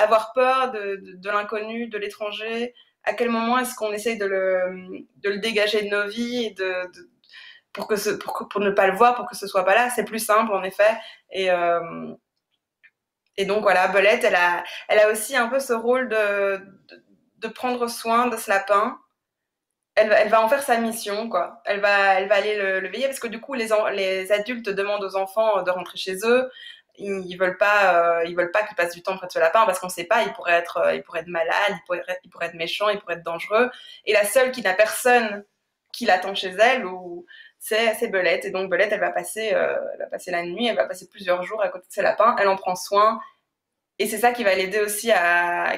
avoir peur de l'inconnu, de l'étranger? À quel moment est-ce qu'on essaye de le dégager de nos vies et pour ne pas le voir, pour que ce soit pas là, c'est plus simple en effet. Et donc voilà, Belette, elle a aussi un peu ce rôle de prendre soin de ce lapin. Elle va en faire sa mission, quoi. Elle va aller le veiller parce que du coup, les adultes demandent aux enfants de rentrer chez eux. Ils veulent pas qu'ils passent du temps près de ce lapin parce qu'on sait pas, il pourrait être malade, il pourrait être méchant, il pourrait être dangereux. Et la seule qui n'a personne qui l'attend chez elle c'est Belette. Et donc Belette, elle va passer la nuit, elle va passer plusieurs jours à côté de ses lapins, elle en prend soin. Et c'est ça qui va l'aider aussi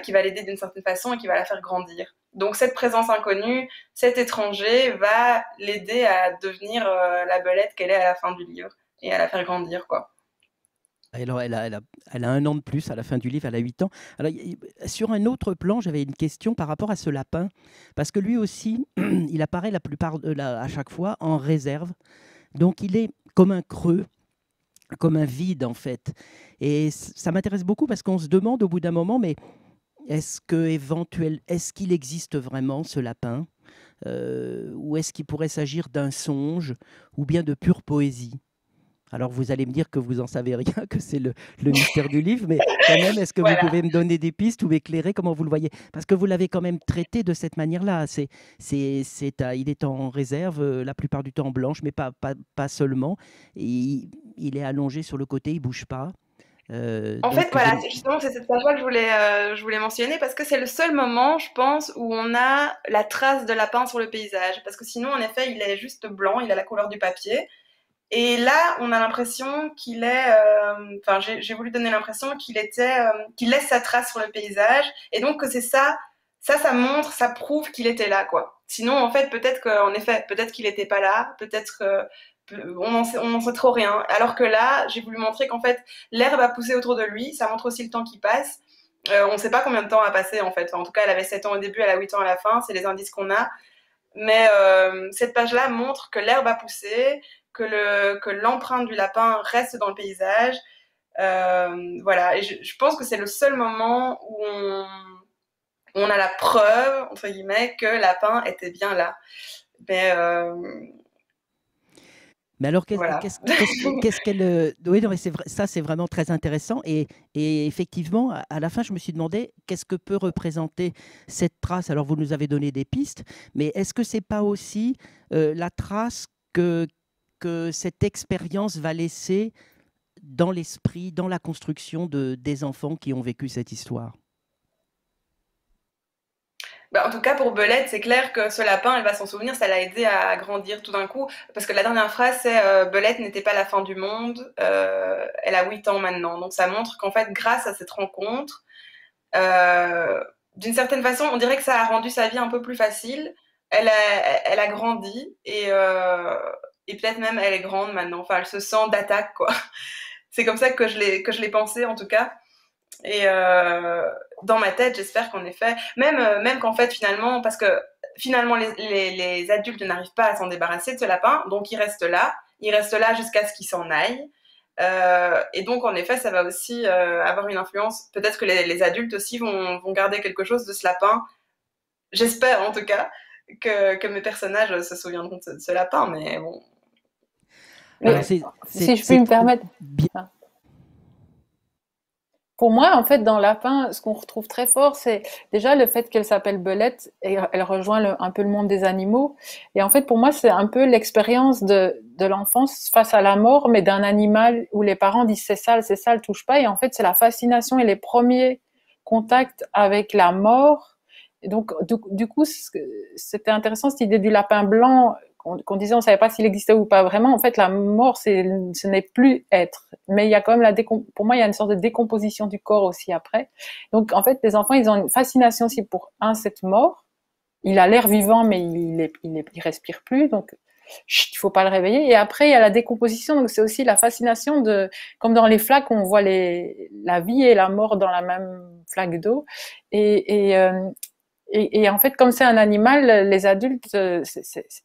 qui va l'aider d'une certaine façon et qui va la faire grandir. Donc cette présence inconnue, cet étranger va l'aider à devenir la Belette qu'elle est à la fin du livre et à la faire grandir, quoi. Alors, elle a 1 an de plus à la fin du livre, elle a 8 ans. Alors, sur un autre plan, j'avais une question par rapport à ce lapin, parce que lui aussi, il apparaît à chaque fois en réserve. Donc, il est comme un creux comme un vide en fait. Et ça m'intéresse beaucoup parce qu'on se demande au bout d'un moment, mais est-ce qu'il existe vraiment ce lapin, ou est-ce qu'il pourrait s'agir d'un songe ou bien de pure poésie? Alors vous allez me dire que vous en savez rien, que c'est le mystère du livre, mais quand même, est-ce que vous Voilà. pouvez me donner des pistes ou m'éclairer comment vous le voyez? Parce que vous l'avez quand même traité de cette manière-là. Il est en réserve, la plupart du temps blanche, mais pas seulement. Et il est allongé sur le côté, il ne bouge pas. En fait, Donc voilà, c'est justement c'est cette page-là que je voulais mentionner parce que c'est le seul moment, je pense, où on a la trace de lapin sur le paysage. Parce que sinon, en effet, il est juste blanc, il a la couleur du papier. Et là, on a l'impression qu'il est, enfin, j'ai voulu donner l'impression qu'il laisse sa trace sur le paysage. Et donc que c'est ça montre, ça prouve qu'il était là, quoi. Sinon, en fait, peut-être qu'il n'était pas là, peut-être on n'en sait trop rien. Alors que là, j'ai voulu montrer qu'en fait, l'herbe a poussé autour de lui, ça montre aussi le temps qui passe. On ne sait pas combien de temps a passé, en fait. Enfin, en tout cas, elle avait 7 ans au début, elle a 8 ans à la fin, c'est les indices qu'on a. Mais cette page-là montre que l'herbe a poussé, que l'empreinte du lapin reste dans le paysage. Voilà, et je pense que c'est le seul moment où on a la preuve, entre guillemets, que le lapin était bien là. Mais Mais alors, voilà. qu'est-ce qu'elle... Oui, non, mais ça, c'est vraiment très intéressant. Et effectivement, à la fin, je me suis demandé qu'est-ce que peut représenter cette trace. Alors, vous nous avez donné des pistes, mais est-ce que c'est pas aussi la trace que cette expérience va laisser dans l'esprit, dans la construction des enfants qui ont vécu cette histoire? Bah, en tout cas, pour Belette, c'est clair que ce lapin, elle va s'en souvenir, ça l'a aidé à grandir tout d'un coup. Parce que la dernière phrase, c'est Belette n'était pas la fin du monde, elle a 8 ans maintenant. Donc ça montre qu'en fait, grâce à cette rencontre, euh, d'une certaine façon, on dirait que ça a rendu sa vie un peu plus facile. Elle a grandi et peut-être même elle est grande maintenant. Enfin, elle se sent d'attaque, quoi. C'est comme ça que je l'ai pensé, en tout cas. Et dans ma tête, j'espère qu'en effet, même qu'en fait, finalement, parce que finalement, les adultes n'arrivent pas à s'en débarrasser de ce lapin, donc il reste là jusqu'à ce qu'il s'en aille. Et donc, en effet, ça va aussi avoir une influence. Peut-être que les adultes aussi vont garder quelque chose de ce lapin. J'espère, en tout cas, que mes personnages se souviendront de ce lapin, mais bon. Alors, Mais si je puis me permettre, bien. pour moi, en fait, dans Lapin, ce qu'on retrouve très fort, c'est déjà le fait qu'elle s'appelle Belette et elle rejoint un peu le monde des animaux. Et en fait, pour moi, c'est un peu l'expérience de l'enfance face à la mort, mais d'un animal où les parents disent c'est sale, touche pas. Et en fait, c'est la fascination et les premiers contacts avec la mort. Et donc, du coup, c'était intéressant cette idée du lapin blanc qu'on disait, on savait pas s'il existait ou pas vraiment. En fait, la mort, ce n'est plus être. Mais il y a quand même pour moi, il y a une sorte de décomposition du corps aussi après. Donc, en fait, les enfants, ils ont une fascination aussi pour cette mort. Il a l'air vivant, mais il respire plus. Donc, il faut pas le réveiller. Et après, il y a la décomposition. Donc, c'est aussi la fascination comme dans les flaques, on voit la vie et la mort dans la même flaque d'eau. Et en fait, comme c'est un animal, les adultes,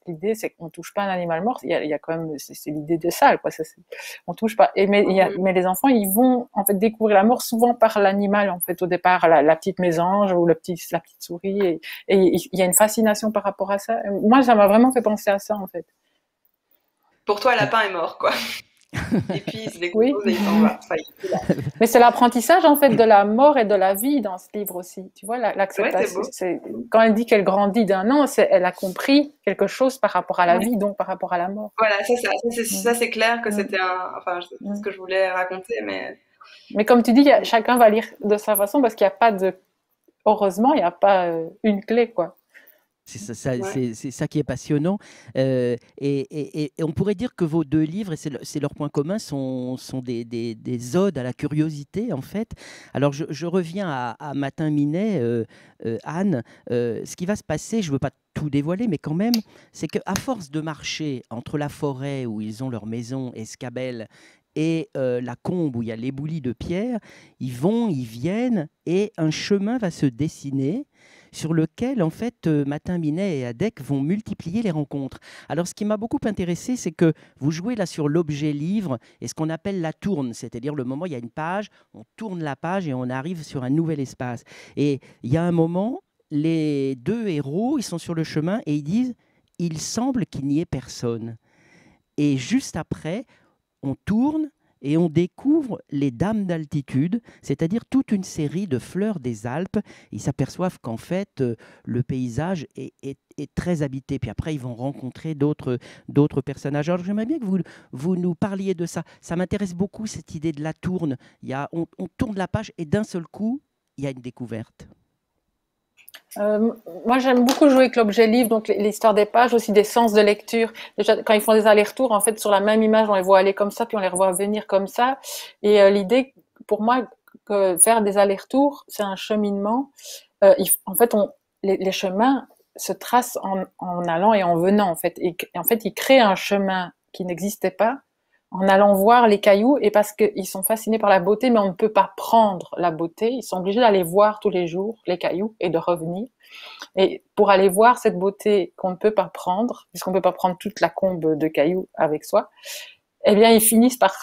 l'idée, c'est qu'on touche pas un animal mort. Il y a quand même, c'est l'idée de ça, quoi. On touche pas. Mais les enfants, ils vont en fait découvrir la mort souvent par l'animal. En fait, au départ, la petite mésange ou la petite souris. Et il y a une fascination par rapport à ça. Moi, ça m'a vraiment fait penser à ça, en fait. Pour toi, le lapin est mort, quoi. Et puis il se décompose et il s'en va. Enfin, mais c'est l'apprentissage en fait de la mort et de la vie dans ce livre aussi. Tu vois, l'acceptation. Ouais, quand elle dit qu'elle grandit d'un an, elle a compris quelque chose par rapport à la vie, donc par rapport à la mort. Voilà, ça c'est clair que c'était enfin, c'est ce que je voulais raconter, Mais comme tu dis, chacun va lire de sa façon parce qu'il n'y a pas heureusement, il n'y a pas une clé, quoi. C'est ça qui est passionnant. Et on pourrait dire que vos deux livres, et c'est leur point commun, sont des odes à la curiosité, en fait. Alors, je reviens à Matin Minet, Anne. Ce qui va se passer, je ne veux pas tout dévoiler, mais quand même, c'est qu'à force de marcher entre la forêt où ils ont leur maison, Escabelle, et la combe où il y a l'éboulis de pierre, ils vont, ils viennent, et un chemin va se dessiner sur lequel, en fait, Martin Minet et Adec vont multiplier les rencontres. Alors, ce qui m'a beaucoup intéressé, c'est que vous jouez là sur l'objet livre et ce qu'on appelle la tourne, c'est-à-dire le moment, il y a une page, on tourne la page et on arrive sur un nouvel espace. Et il y a un moment, les deux héros, ils sont sur le chemin et ils disent « il semble qu'il n'y ait personne ». Et juste après, on tourne et on découvre les dames d'altitude, c'est-à-dire toute une série de fleurs des Alpes. Ils s'aperçoivent qu'en fait, le paysage est très habité. Puis après, ils vont rencontrer d'autres personnages. Alors, j'aimerais bien que vous nous parliez de ça. Ça m'intéresse beaucoup, cette idée de la tourne. On tourne la page et d'un seul coup, il y a une découverte. Moi, j'aime beaucoup jouer avec l'objet livre, donc l'histoire des pages, aussi des sens de lecture. Déjà, quand ils font des allers-retours, en fait, sur la même image, on les voit aller comme ça, puis on les revoit venir comme ça. Et l'idée, pour moi, que faire des allers-retours, c'est un cheminement. En fait, les chemins se tracent en allant et en venant, en fait. Et en fait, ils créent un chemin qui n'existait pas en allant voir les cailloux, et parce qu'ils sont fascinés par la beauté, mais on ne peut pas prendre la beauté, ils sont obligés d'aller voir tous les jours les cailloux et de revenir. Et pour aller voir cette beauté qu'on ne peut pas prendre, puisqu'on ne peut pas prendre toute la combe de cailloux avec soi, eh bien ils finissent par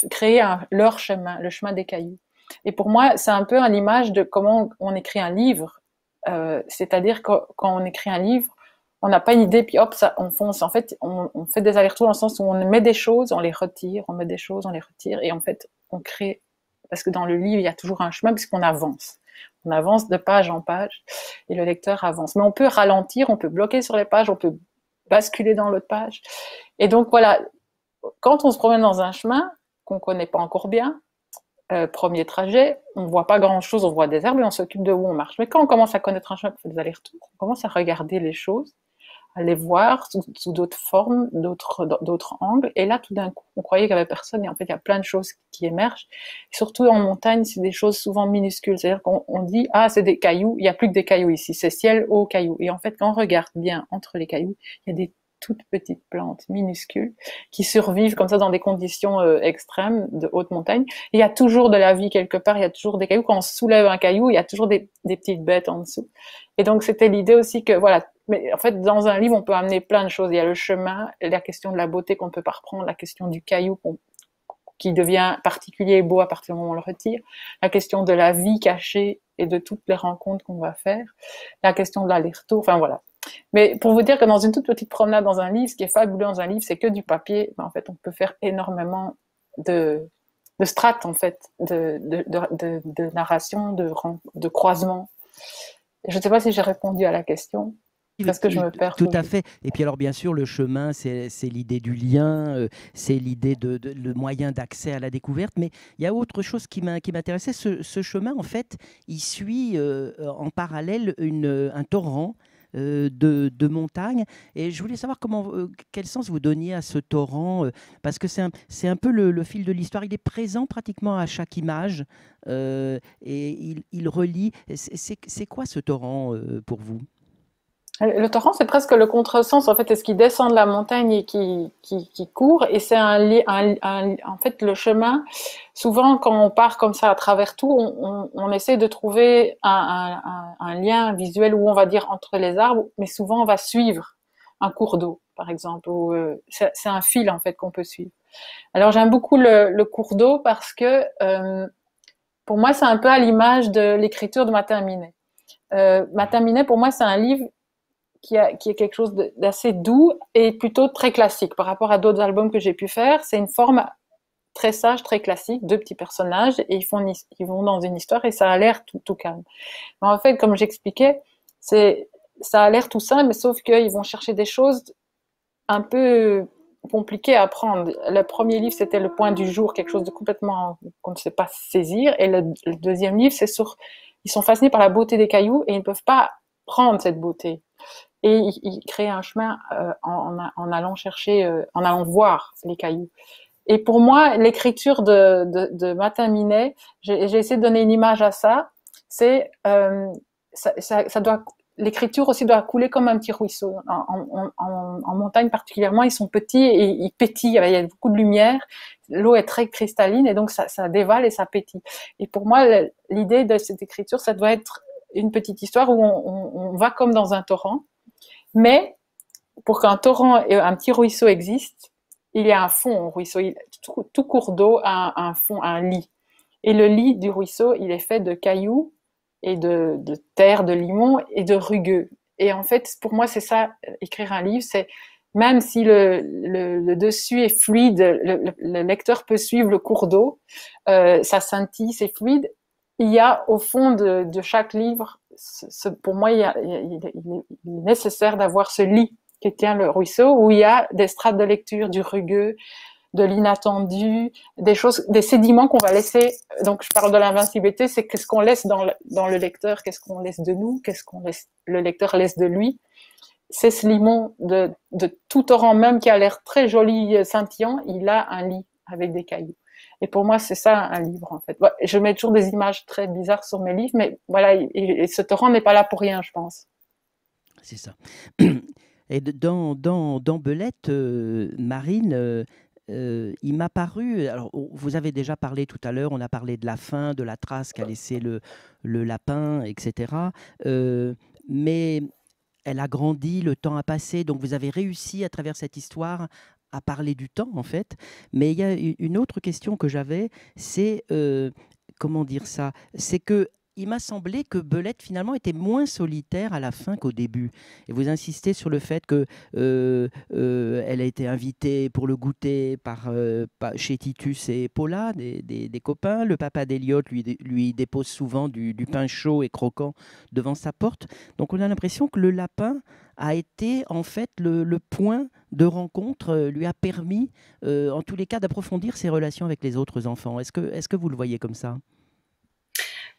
créer leur chemin, le chemin des cailloux. Et pour moi, c'est un peu à l'image de comment on écrit un livre, c'est-à-dire que quand on écrit un livre, on n'a pas une idée, puis hop, ça, on fonce. En fait, on fait des allers-retours dans le sens où on met des choses, on les retire, on met des choses, on les retire, et en fait, on crée, parce que dans le livre, il y a toujours un chemin, puisqu'on avance. On avance de page en page, et le lecteur avance. Mais on peut ralentir, on peut bloquer sur les pages, on peut basculer dans l'autre page. Et donc, voilà, quand on se promène dans un chemin qu'on connaît pas encore bien, premier trajet, on voit pas grand-chose, on voit des herbes et on s'occupe de où on marche. Mais quand on commence à connaître un chemin, on fait des allers-retours, on commence à regarder les choses, à les voir sous d'autres formes, d'autres angles. Et là, tout d'un coup, on croyait qu'il n'y avait personne, et en fait, il y a plein de choses qui émergent. Et surtout en montagne, c'est des choses souvent minuscules. C'est-à-dire qu'on dit, ah, c'est des cailloux, il n'y a plus que des cailloux ici, c'est ciel, eau, cailloux. Et en fait, quand on regarde bien entre les cailloux, il y a des toutes petites plantes minuscules qui survivent comme ça dans des conditions extrêmes de haute montagne. Et il y a toujours de la vie quelque part, il y a toujours des cailloux. Quand on soulève un caillou, il y a toujours des petites bêtes en dessous. Et donc, c'était l'idée aussi que, voilà, mais en fait, dans un livre, on peut amener plein de choses. Il y a le chemin, la question de la beauté qu'on ne peut pas reprendre, la question du caillou qui devient particulier et beau à partir du moment où on le retire, la question de la vie cachée et de toutes les rencontres qu'on va faire, la question de l'aller-retour, enfin voilà. Mais pour vous dire que dans une toute petite promenade dans un livre, ce qui est fabuleux dans un livre, c'est que du papier, en fait, on peut faire énormément de strates, en fait, de narration, de croisement. Je ne sais pas si j'ai répondu à la question. Parce que je me perds. Tout à fait. Et puis alors, bien sûr, le chemin, c'est l'idée du lien, c'est l'idée le moyen d'accès à la découverte. Mais il y a autre chose qui m'intéressait. Ce chemin, en fait, il suit en parallèle un torrent de montagne. Et je voulais savoir quel sens vous donniez à ce torrent, parce que c'est un peu le fil de l'histoire. Il est présent pratiquement à chaque image et il relie. C'est quoi ce torrent pour vous ? Le torrent, c'est presque le contresens, en fait, c'est ce qui descend de la montagne et qui court, et c'est en fait, le chemin, souvent, quand on part comme ça à travers tout, on essaie de trouver un lien visuel, où on va dire entre les arbres, mais souvent, on va suivre un cours d'eau, par exemple, ou c'est un fil, en fait, qu'on peut suivre. Alors, j'aime beaucoup le cours d'eau parce que, pour moi, c'est un peu à l'image de l'écriture de Martin Minet. Martin Minet, pour moi, c'est un livre qui est quelque chose d'assez doux et plutôt très classique par rapport à d'autres albums que j'ai pu faire. C'est une forme très sage, très classique, deux petits personnages, et ils vont dans une histoire et ça a l'air tout calme. Mais en fait, comme j'expliquais, ça a l'air tout simple, mais sauf qu'ils vont chercher des choses un peu compliquées à apprendre. Le premier livre, c'était le point du jour, quelque chose de complètement qu'on ne sait pas saisir, et le deuxième livre, ils sont fascinés par la beauté des cailloux et ils ne peuvent pas prendre cette beauté. Et il crée un chemin en allant chercher, en allant voir les cailloux. Et pour moi, l'écriture de Martin Minet, j'ai essayé de donner une image à ça. C'est l'écriture aussi doit couler comme un petit ruisseau. En montagne particulièrement, ils sont petits et ils pétillent. Il y a beaucoup de lumière. L'eau est très cristalline et donc ça dévale et ça pétille. Et pour moi, l'idée de cette écriture, ça doit être une petite histoire où on va comme dans un torrent, mais pour qu'un torrent et un petit ruisseau existent, il y a un fond au ruisseau. Tout cours d'eau a un fond, un lit. Et le lit du ruisseau, il est fait de cailloux et de terre, de limon et de rugueux. Et en fait, pour moi, c'est ça, écrire un livre, c'est même si le dessus est fluide, le lecteur peut suivre le cours d'eau, ça scintille, c'est fluide. Il y a au fond de chaque livre, pour moi, il est nécessaire d'avoir ce lit qui tient le ruisseau, où il y a des strates de lecture, du rugueux, de l'inattendu, des choses, des sédiments qu'on va laisser. Donc, je parle de l'invincibilité, c'est qu'est-ce qu'on laisse dans le lecteur, qu'est-ce qu'on laisse de nous, qu'est-ce qu'on laisse, le lecteur laisse de lui. C'est ce limon de tout torrent même qui a l'air très joli, scintillant, il a un lit avec des cailloux. Et pour moi, c'est ça un livre, en fait. Je mets toujours des images très bizarres sur mes livres, mais voilà, et ce torrent n'est pas là pour rien, je pense. C'est ça. Et dans Belette, Marine, il m'a paru, alors vous avez déjà parlé tout à l'heure, on a parlé de la faim, de la trace qu'a laissé le lapin, etc. Mais elle a grandi, le temps a passé, donc vous avez réussi à travers cette histoire à parler du temps, en fait. Mais il y a une autre question que j'avais, c'est, comment dire ça, c'est que il m'a semblé que Belette, finalement, était moins solitaire à la fin qu'au début. Et vous insistez sur le fait que elle a été invitée pour le goûter chez Titus et Paula, des copains. Le papa d'Eliot lui dépose souvent du pain chaud et croquant devant sa porte. Donc on a l'impression que le lapin a été en fait le point de rencontre, lui a permis, en tous les cas, d'approfondir ses relations avec les autres enfants. Est-ce que vous le voyez comme ça ?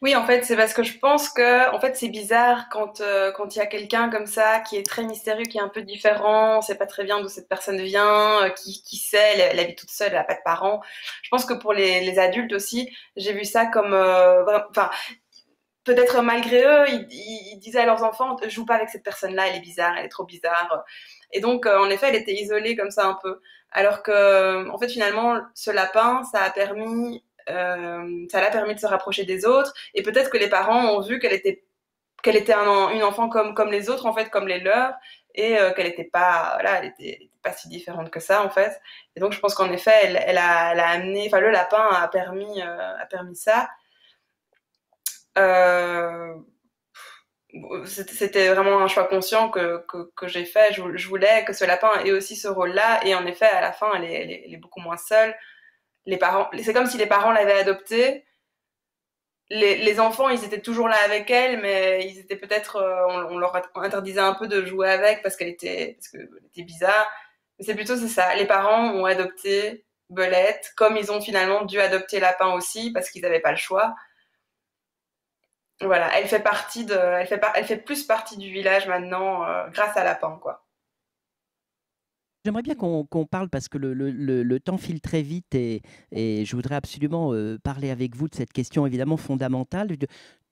Oui, en fait, c'est parce que je pense que, en fait, c'est bizarre quand il y a quelqu'un comme ça qui est très mystérieux, qui est un peu différent, on sait pas très bien d'où cette personne vient, qui sait, elle habite toute seule, elle a pas de parents. Je pense que pour les adultes aussi, j'ai vu ça comme, enfin, peut-être malgré eux, ils disaient à leurs enfants, joue pas avec cette personne-là, elle est bizarre, elle est trop bizarre. Et donc, en effet, elle était isolée comme ça un peu. Alors que, en fait, finalement, ce lapin, ça l'a permis de se rapprocher des autres. Et peut-être que les parents ont vu qu'elle était une enfant comme les autres, en fait, comme les leurs, et qu'elle était pas, voilà, elle était pas si différente que ça, en fait. Et donc, je pense qu'en effet, elle a amené, enfin, le lapin a permis ça. Euh, C'était vraiment un choix conscient que j'ai fait. Je voulais que ce lapin ait aussi ce rôle-là. Et en effet, à la fin, elle est beaucoup moins seule. Les parents, c'est comme si les parents l'avaient adoptée. Les enfants, ils étaient toujours là avec elle, mais ils étaient peut-être, on leur interdisait un peu de jouer avec parce qu'elle était bizarre. Mais c'est ça. Les parents ont adopté Belette, comme ils ont finalement dû adopter Lapin aussi parce qu'ils n'avaient pas le choix. Voilà, elle fait plus partie du village maintenant grâce à Lapin, quoi. J'aimerais bien qu'on parle parce que le temps file très vite et je voudrais absolument parler avec vous de cette question évidemment fondamentale.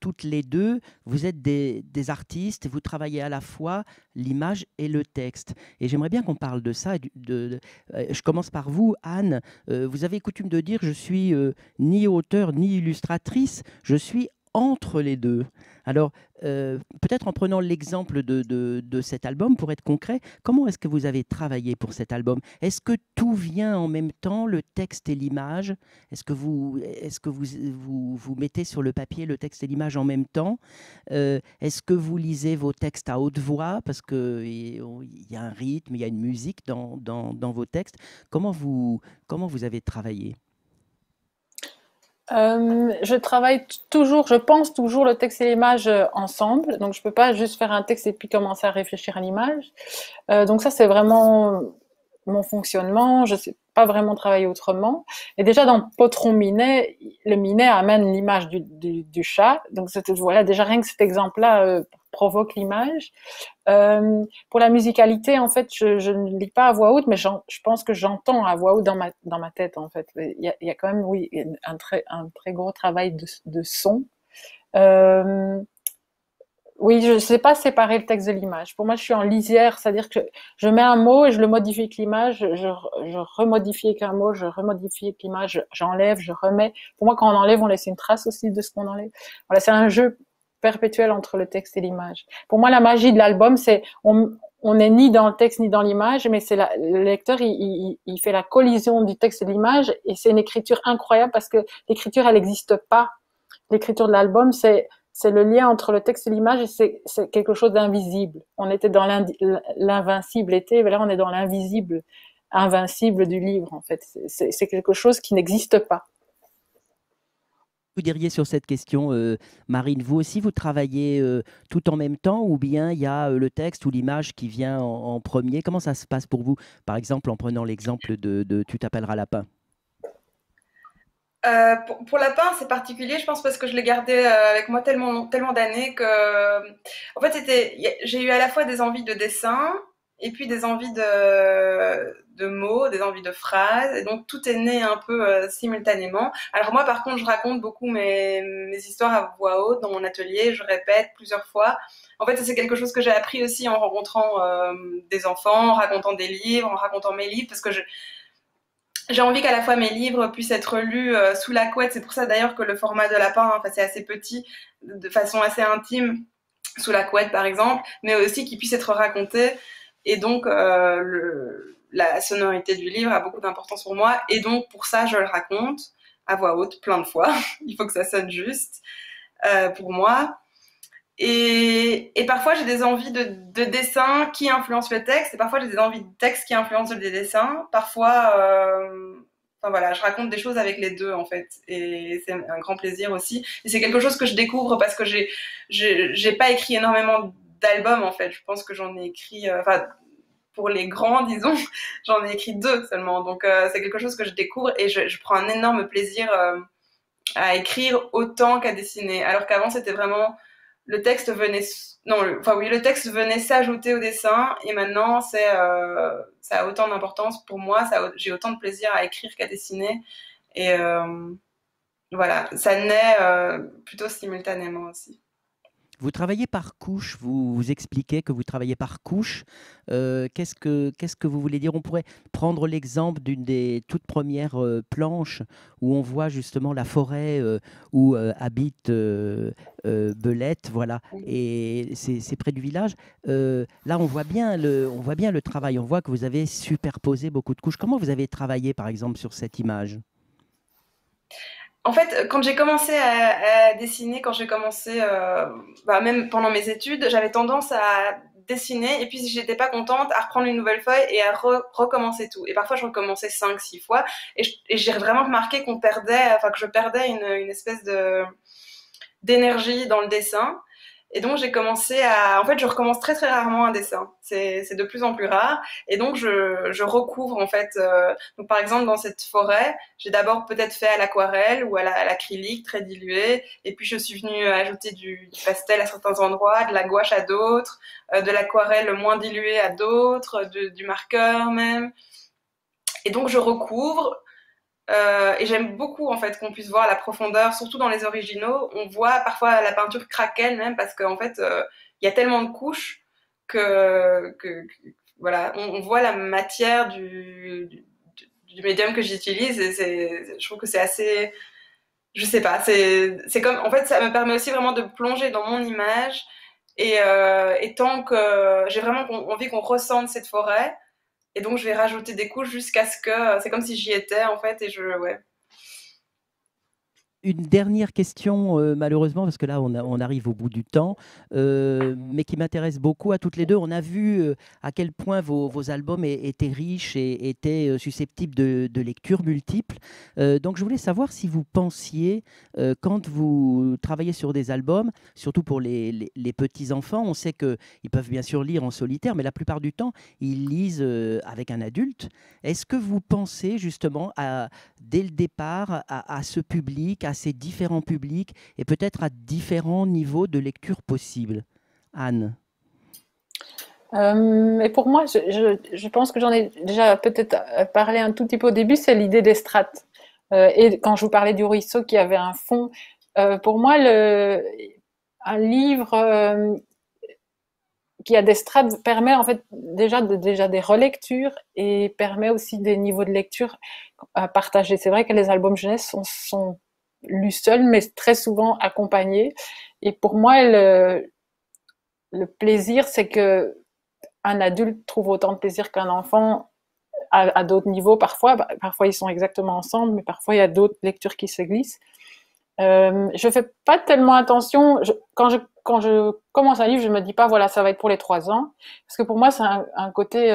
Toutes les deux, vous êtes des artistes, vous travaillez à la fois l'image et le texte. Et j'aimerais bien qu'on parle de ça. Je commence par vous, Anne. Vous avez coutume de dire je suis ni auteure ni illustratrice, je suis entre les deux. Alors, peut-être en prenant l'exemple de cet album, pour être concret, comment est-ce que vous avez travaillé pour cet album? Est-ce que tout vient en même temps, le texte et l'image? Est-ce que vous mettez sur le papier le texte et l'image en même temps? Est-ce que vous lisez vos textes à haute voix? Parce qu'il y a un rythme, il y a une musique dans vos textes. Comment vous avez travaillé? Je travaille toujours, je pense toujours le texte et l'image ensemble. Donc, je peux pas juste faire un texte et puis commencer à réfléchir à l'image. Donc ça, c'est vraiment mon fonctionnement. Je sais pas vraiment travailler autrement. Et déjà dans Potron Minet, le Minet amène l'image du chat. Donc voilà, déjà rien que cet exemple-là provoque l'image. Pour la musicalité, en fait, je ne lis pas à voix haute, mais je pense que j'entends à voix haute dans ma tête, en fait. Il y a quand même, oui, un très gros travail de son. Oui, je ne sais pas séparer le texte de l'image. Pour moi, je suis en lisière, c'est-à-dire que je mets un mot et je le modifie avec l'image, je remodifie avec un mot, je remodifie avec l'image, j'enlève, je remets. Pour moi, quand on enlève, on laisse une trace aussi de ce qu'on enlève. Voilà, c'est un jeu perpétuelle entre le texte et l'image. Pour moi, la magie de l'album, c'est on n'est ni dans le texte ni dans l'image, mais c'est le lecteur, il fait la collision du texte et de l'image, et c'est une écriture incroyable parce que l'écriture, elle n'existe pas. L'écriture de l'album, c'est le lien entre le texte et l'image, et c'est quelque chose d'invisible. On était dans l'invincible été, et là on est dans l'invisible, invincible du livre, en fait. C'est quelque chose qui n'existe pas. Vous diriez sur cette question, Marine, vous aussi, vous travaillez tout en même temps, ou bien il y a le texte ou l'image qui vient en premier? Comment ça se passe pour vous? Par exemple, en prenant l'exemple de Tu t'appelleras Lapin. Pour Lapin, c'est particulier, je pense, parce que je l'ai gardé avec moi tellement d'années que, en fait, j'ai eu à la fois des envies de dessin et puis des envies de mots, des envies de phrases, et donc tout est né un peu simultanément. Alors moi, par contre, je raconte beaucoup mes histoires à voix haute dans mon atelier, je répète plusieurs fois. En fait, c'est quelque chose que j'ai appris aussi en rencontrant des enfants, en racontant des livres, en racontant mes livres, parce que j'ai envie qu'à la fois mes livres puissent être lus sous la couette. C'est pour ça d'ailleurs que le format de Lapin, enfin, c'est assez petit, de façon assez intime, sous la couette par exemple, mais aussi qu'ils puissent être racontés. Et donc, la sonorité du livre a beaucoup d'importance pour moi. Et donc, pour ça, je le raconte à voix haute plein de fois. Il faut que ça sonne juste pour moi. Et parfois, j'ai des envies de dessin qui influencent le texte, et parfois, j'ai des envies de texte qui influencent les dessins. Parfois, enfin voilà, je raconte des choses avec les deux, en fait, et c'est un grand plaisir aussi. Et c'est quelque chose que je découvre parce que j'ai pas écrit énormément d'albums, en fait. Je pense que j'en ai écrit, enfin, pour les grands, disons, j'en ai écrit 2 seulement. Donc, c'est quelque chose que je découvre, et je prends un énorme plaisir à écrire autant qu'à dessiner. Alors qu'avant, c'était vraiment... Le texte venait, le texte venait s'ajouter au dessin, et maintenant ça a autant d'importance pour moi, j'ai autant de plaisir à écrire qu'à dessiner, et voilà, ça naît plutôt simultanément aussi. Vous travaillez par couche, vous expliquez que vous travaillez par couche. Qu'est-ce que vous voulez dire? On pourrait prendre l'exemple d'une des toutes premières planches où on voit justement la forêt où habite Belette, voilà, et c'est près du village. Là, on voit bien le travail, on voit que vous avez superposé beaucoup de couches. Comment vous avez travaillé, par exemple, sur cette image? En fait, quand j'ai commencé à dessiner, quand j'ai commencé, même pendant mes études, j'avais tendance à dessiner, et puis si j'étais pas contente, à reprendre une nouvelle feuille et à recommencer tout. Et parfois, je recommençais 5-6 fois, et j'ai vraiment remarqué que je perdais une espèce d'énergie dans le dessin. Et donc, j'ai commencé en fait, je recommence très très rarement un dessin. C'est de plus en plus rare. Et donc, je recouvre, en fait. Donc, par exemple, dans cette forêt, j'ai d'abord peut-être fait à l'aquarelle ou à l'acrylique très dilué. Et puis, je suis venue ajouter du pastel à certains endroits, de la gouache à d'autres, de l'aquarelle moins diluée à d'autres, du marqueur même. Et donc, je recouvre. Et j'aime beaucoup, en fait, qu'on puisse voir la profondeur, surtout dans les originaux. On voit parfois la peinture craquelle même, parce qu'en fait, il y a tellement de couches que voilà, on voit la matière du médium que j'utilise, et je trouve que c'est assez, je sais pas, c'est comme, en fait, ça me permet aussi vraiment de plonger dans mon image, et tant que j'ai vraiment envie qu'on ressente cette forêt. Et donc, je vais rajouter des couches jusqu'à ce que... C'est comme si j'y étais, en fait, ouais. Une dernière question, malheureusement, parce que là, on arrive au bout du temps, mais qui m'intéresse beaucoup à toutes les deux. On a vu à quel point vos albums étaient riches et étaient susceptibles de lectures multiples. Donc, je voulais savoir si vous pensiez, quand vous travaillez sur des albums, surtout pour les petits-enfants, on sait qu'ils peuvent bien sûr lire en solitaire, mais la plupart du temps, ils lisent avec un adulte. Est-ce que vous pensez justement, dès le départ, à ce public, à ces différents publics, et peut-être à différents niveaux de lecture possibles? Anne? Et pour moi, je pense que j'en ai déjà peut-être parlé un tout petit peu au début, c'est l'idée des strates. Et quand je vous parlais du ruisseau qui avait un fond, pour moi, un livre qui a des strates permet en fait déjà des relectures, et permet aussi des niveaux de lecture à partager. C'est vrai que les albums jeunesse sont lus seuls, mais très souvent accompagnés. Et pour moi, le plaisir, c'est que un adulte trouve autant de plaisir qu'un enfant à d'autres niveaux parfois. Parfois, ils sont exactement ensemble, mais parfois, il y a d'autres lectures qui se glissent. Je fais pas tellement attention. Quand je commence un livre, je me dis pas, voilà, ça va être pour les 3 ans. Parce que pour moi, c'est un côté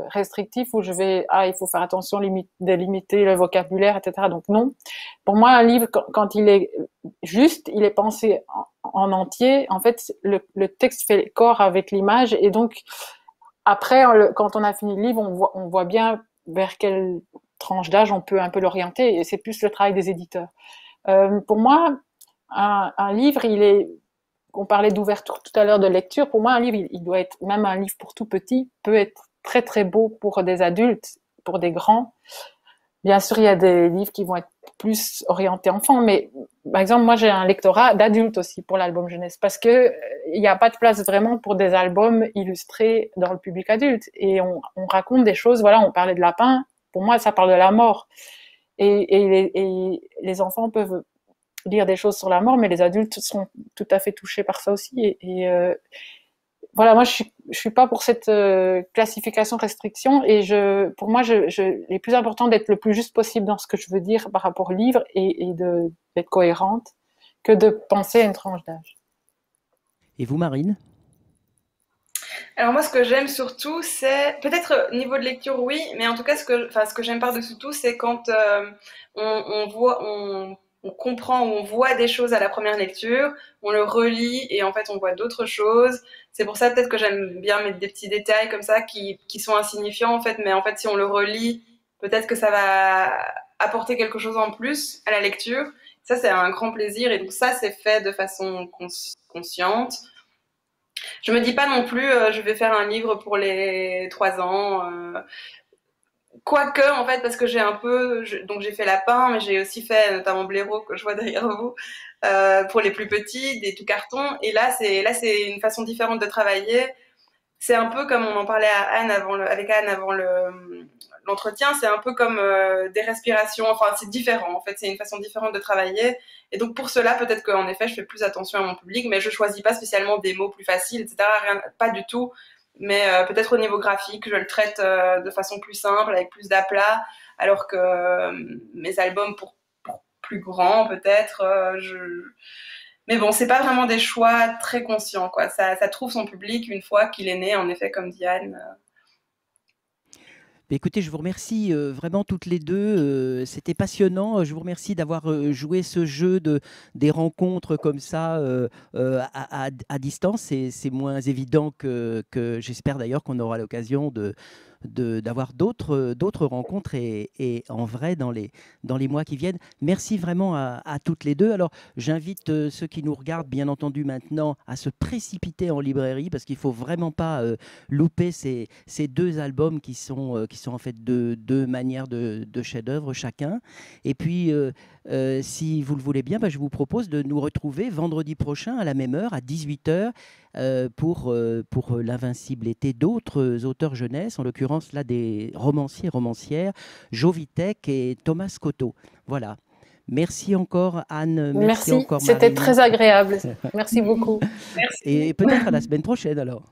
restrictif où il faut faire attention, de limiter le vocabulaire, etc. Donc non. Pour moi, un livre, quand il est juste, il est pensé en entier. En fait, le texte fait corps avec l'image. Et donc, après, quand on a fini le livre, on voit bien vers quelle tranche d'âge on peut un peu l'orienter. Et c'est plus le travail des éditeurs. Pour moi, un livre, on parlait d'ouverture tout à l'heure de lecture. Pour moi, un livre, il doit être, même un livre pour tout petit, peut être très très beau pour des adultes, pour des grands. Bien sûr, il y a des livres qui vont être plus orientés enfants, mais par exemple, moi, j'ai un lectorat d'adultes aussi pour l'album jeunesse, parce que il n'y a pas de place vraiment pour des albums illustrés dans le public adulte. Et on raconte des choses, voilà, on parlait de lapin. Pour moi, ça parle de la mort. Et les enfants peuvent lire des choses sur la mort, mais les adultes sont tout à fait touchés par ça aussi. Voilà, moi, je suis pas pour cette classification restriction. Et pour moi, il est plus important d'être le plus juste possible dans ce que je veux dire par rapport au livre et d'être cohérente que de penser à une tranche d'âge. Et vous, Marine? Alors moi, ce que j'aime surtout, c'est peut-être niveau de lecture, oui, mais en tout cas, ce que j'aime par-dessus tout, c'est quand on comprend ou on voit des choses à la première lecture, on le relit et en fait, on voit d'autres choses. C'est pour ça peut-être que j'aime bien mettre des petits détails comme ça qui sont insignifiants en fait, mais en fait, si on le relit, peut-être que ça va apporter quelque chose en plus à la lecture. Ça, c'est un grand plaisir et donc ça, c'est fait de façon consciente. Je me dis pas non plus, je vais faire un livre pour les 3 ans. Quoique, en fait, parce que donc j'ai fait Lapin, mais j'ai aussi fait notamment Blaireau, que je vois derrière vous, pour les plus petits, des tout cartons. Et là, c'est une façon différente de travailler. C'est un peu comme on en parlait avec Anne avant l'entretien, c'est un peu comme des respirations, enfin c'est différent en fait, c'est une façon différente de travailler. Et donc pour cela, peut-être qu'en effet, je fais plus attention à mon public, mais je choisis pas spécialement des mots plus faciles, etc. Pas du tout. Mais peut-être au niveau graphique, je le traite de façon plus simple, avec plus d'aplat, alors que mes albums pour plus grands, peut-être, mais bon, c'est pas vraiment des choix très conscients, quoi. Ça trouve son public une fois qu'il est né, en effet, comme Diane. Écoutez, je vous remercie vraiment toutes les deux. C'était passionnant. Je vous remercie d'avoir joué ce jeu des rencontres comme ça à distance. C'est moins évident que j'espère d'ailleurs qu'on aura l'occasion d'avoir d'autres rencontres et en vrai dans les mois qui viennent. Merci vraiment à toutes les deux. Alors, j'invite ceux qui nous regardent, bien entendu, maintenant à se précipiter en librairie parce qu'il ne faut vraiment pas louper ces 2 albums qui sont en fait deux manières de chef-d'œuvre chacun. Et puis, si vous le voulez bien, je vous propose de nous retrouver vendredi prochain à la même heure, à 18h, pour l'Invincible été d'autres auteurs jeunesse, en l'occurrence là des romanciers et romancières, Jovitek et Thomas Cotto. Voilà. Merci encore Anne, merci encore Marine. C'était très agréable. Merci beaucoup. Merci. Et peut-être à la semaine prochaine alors.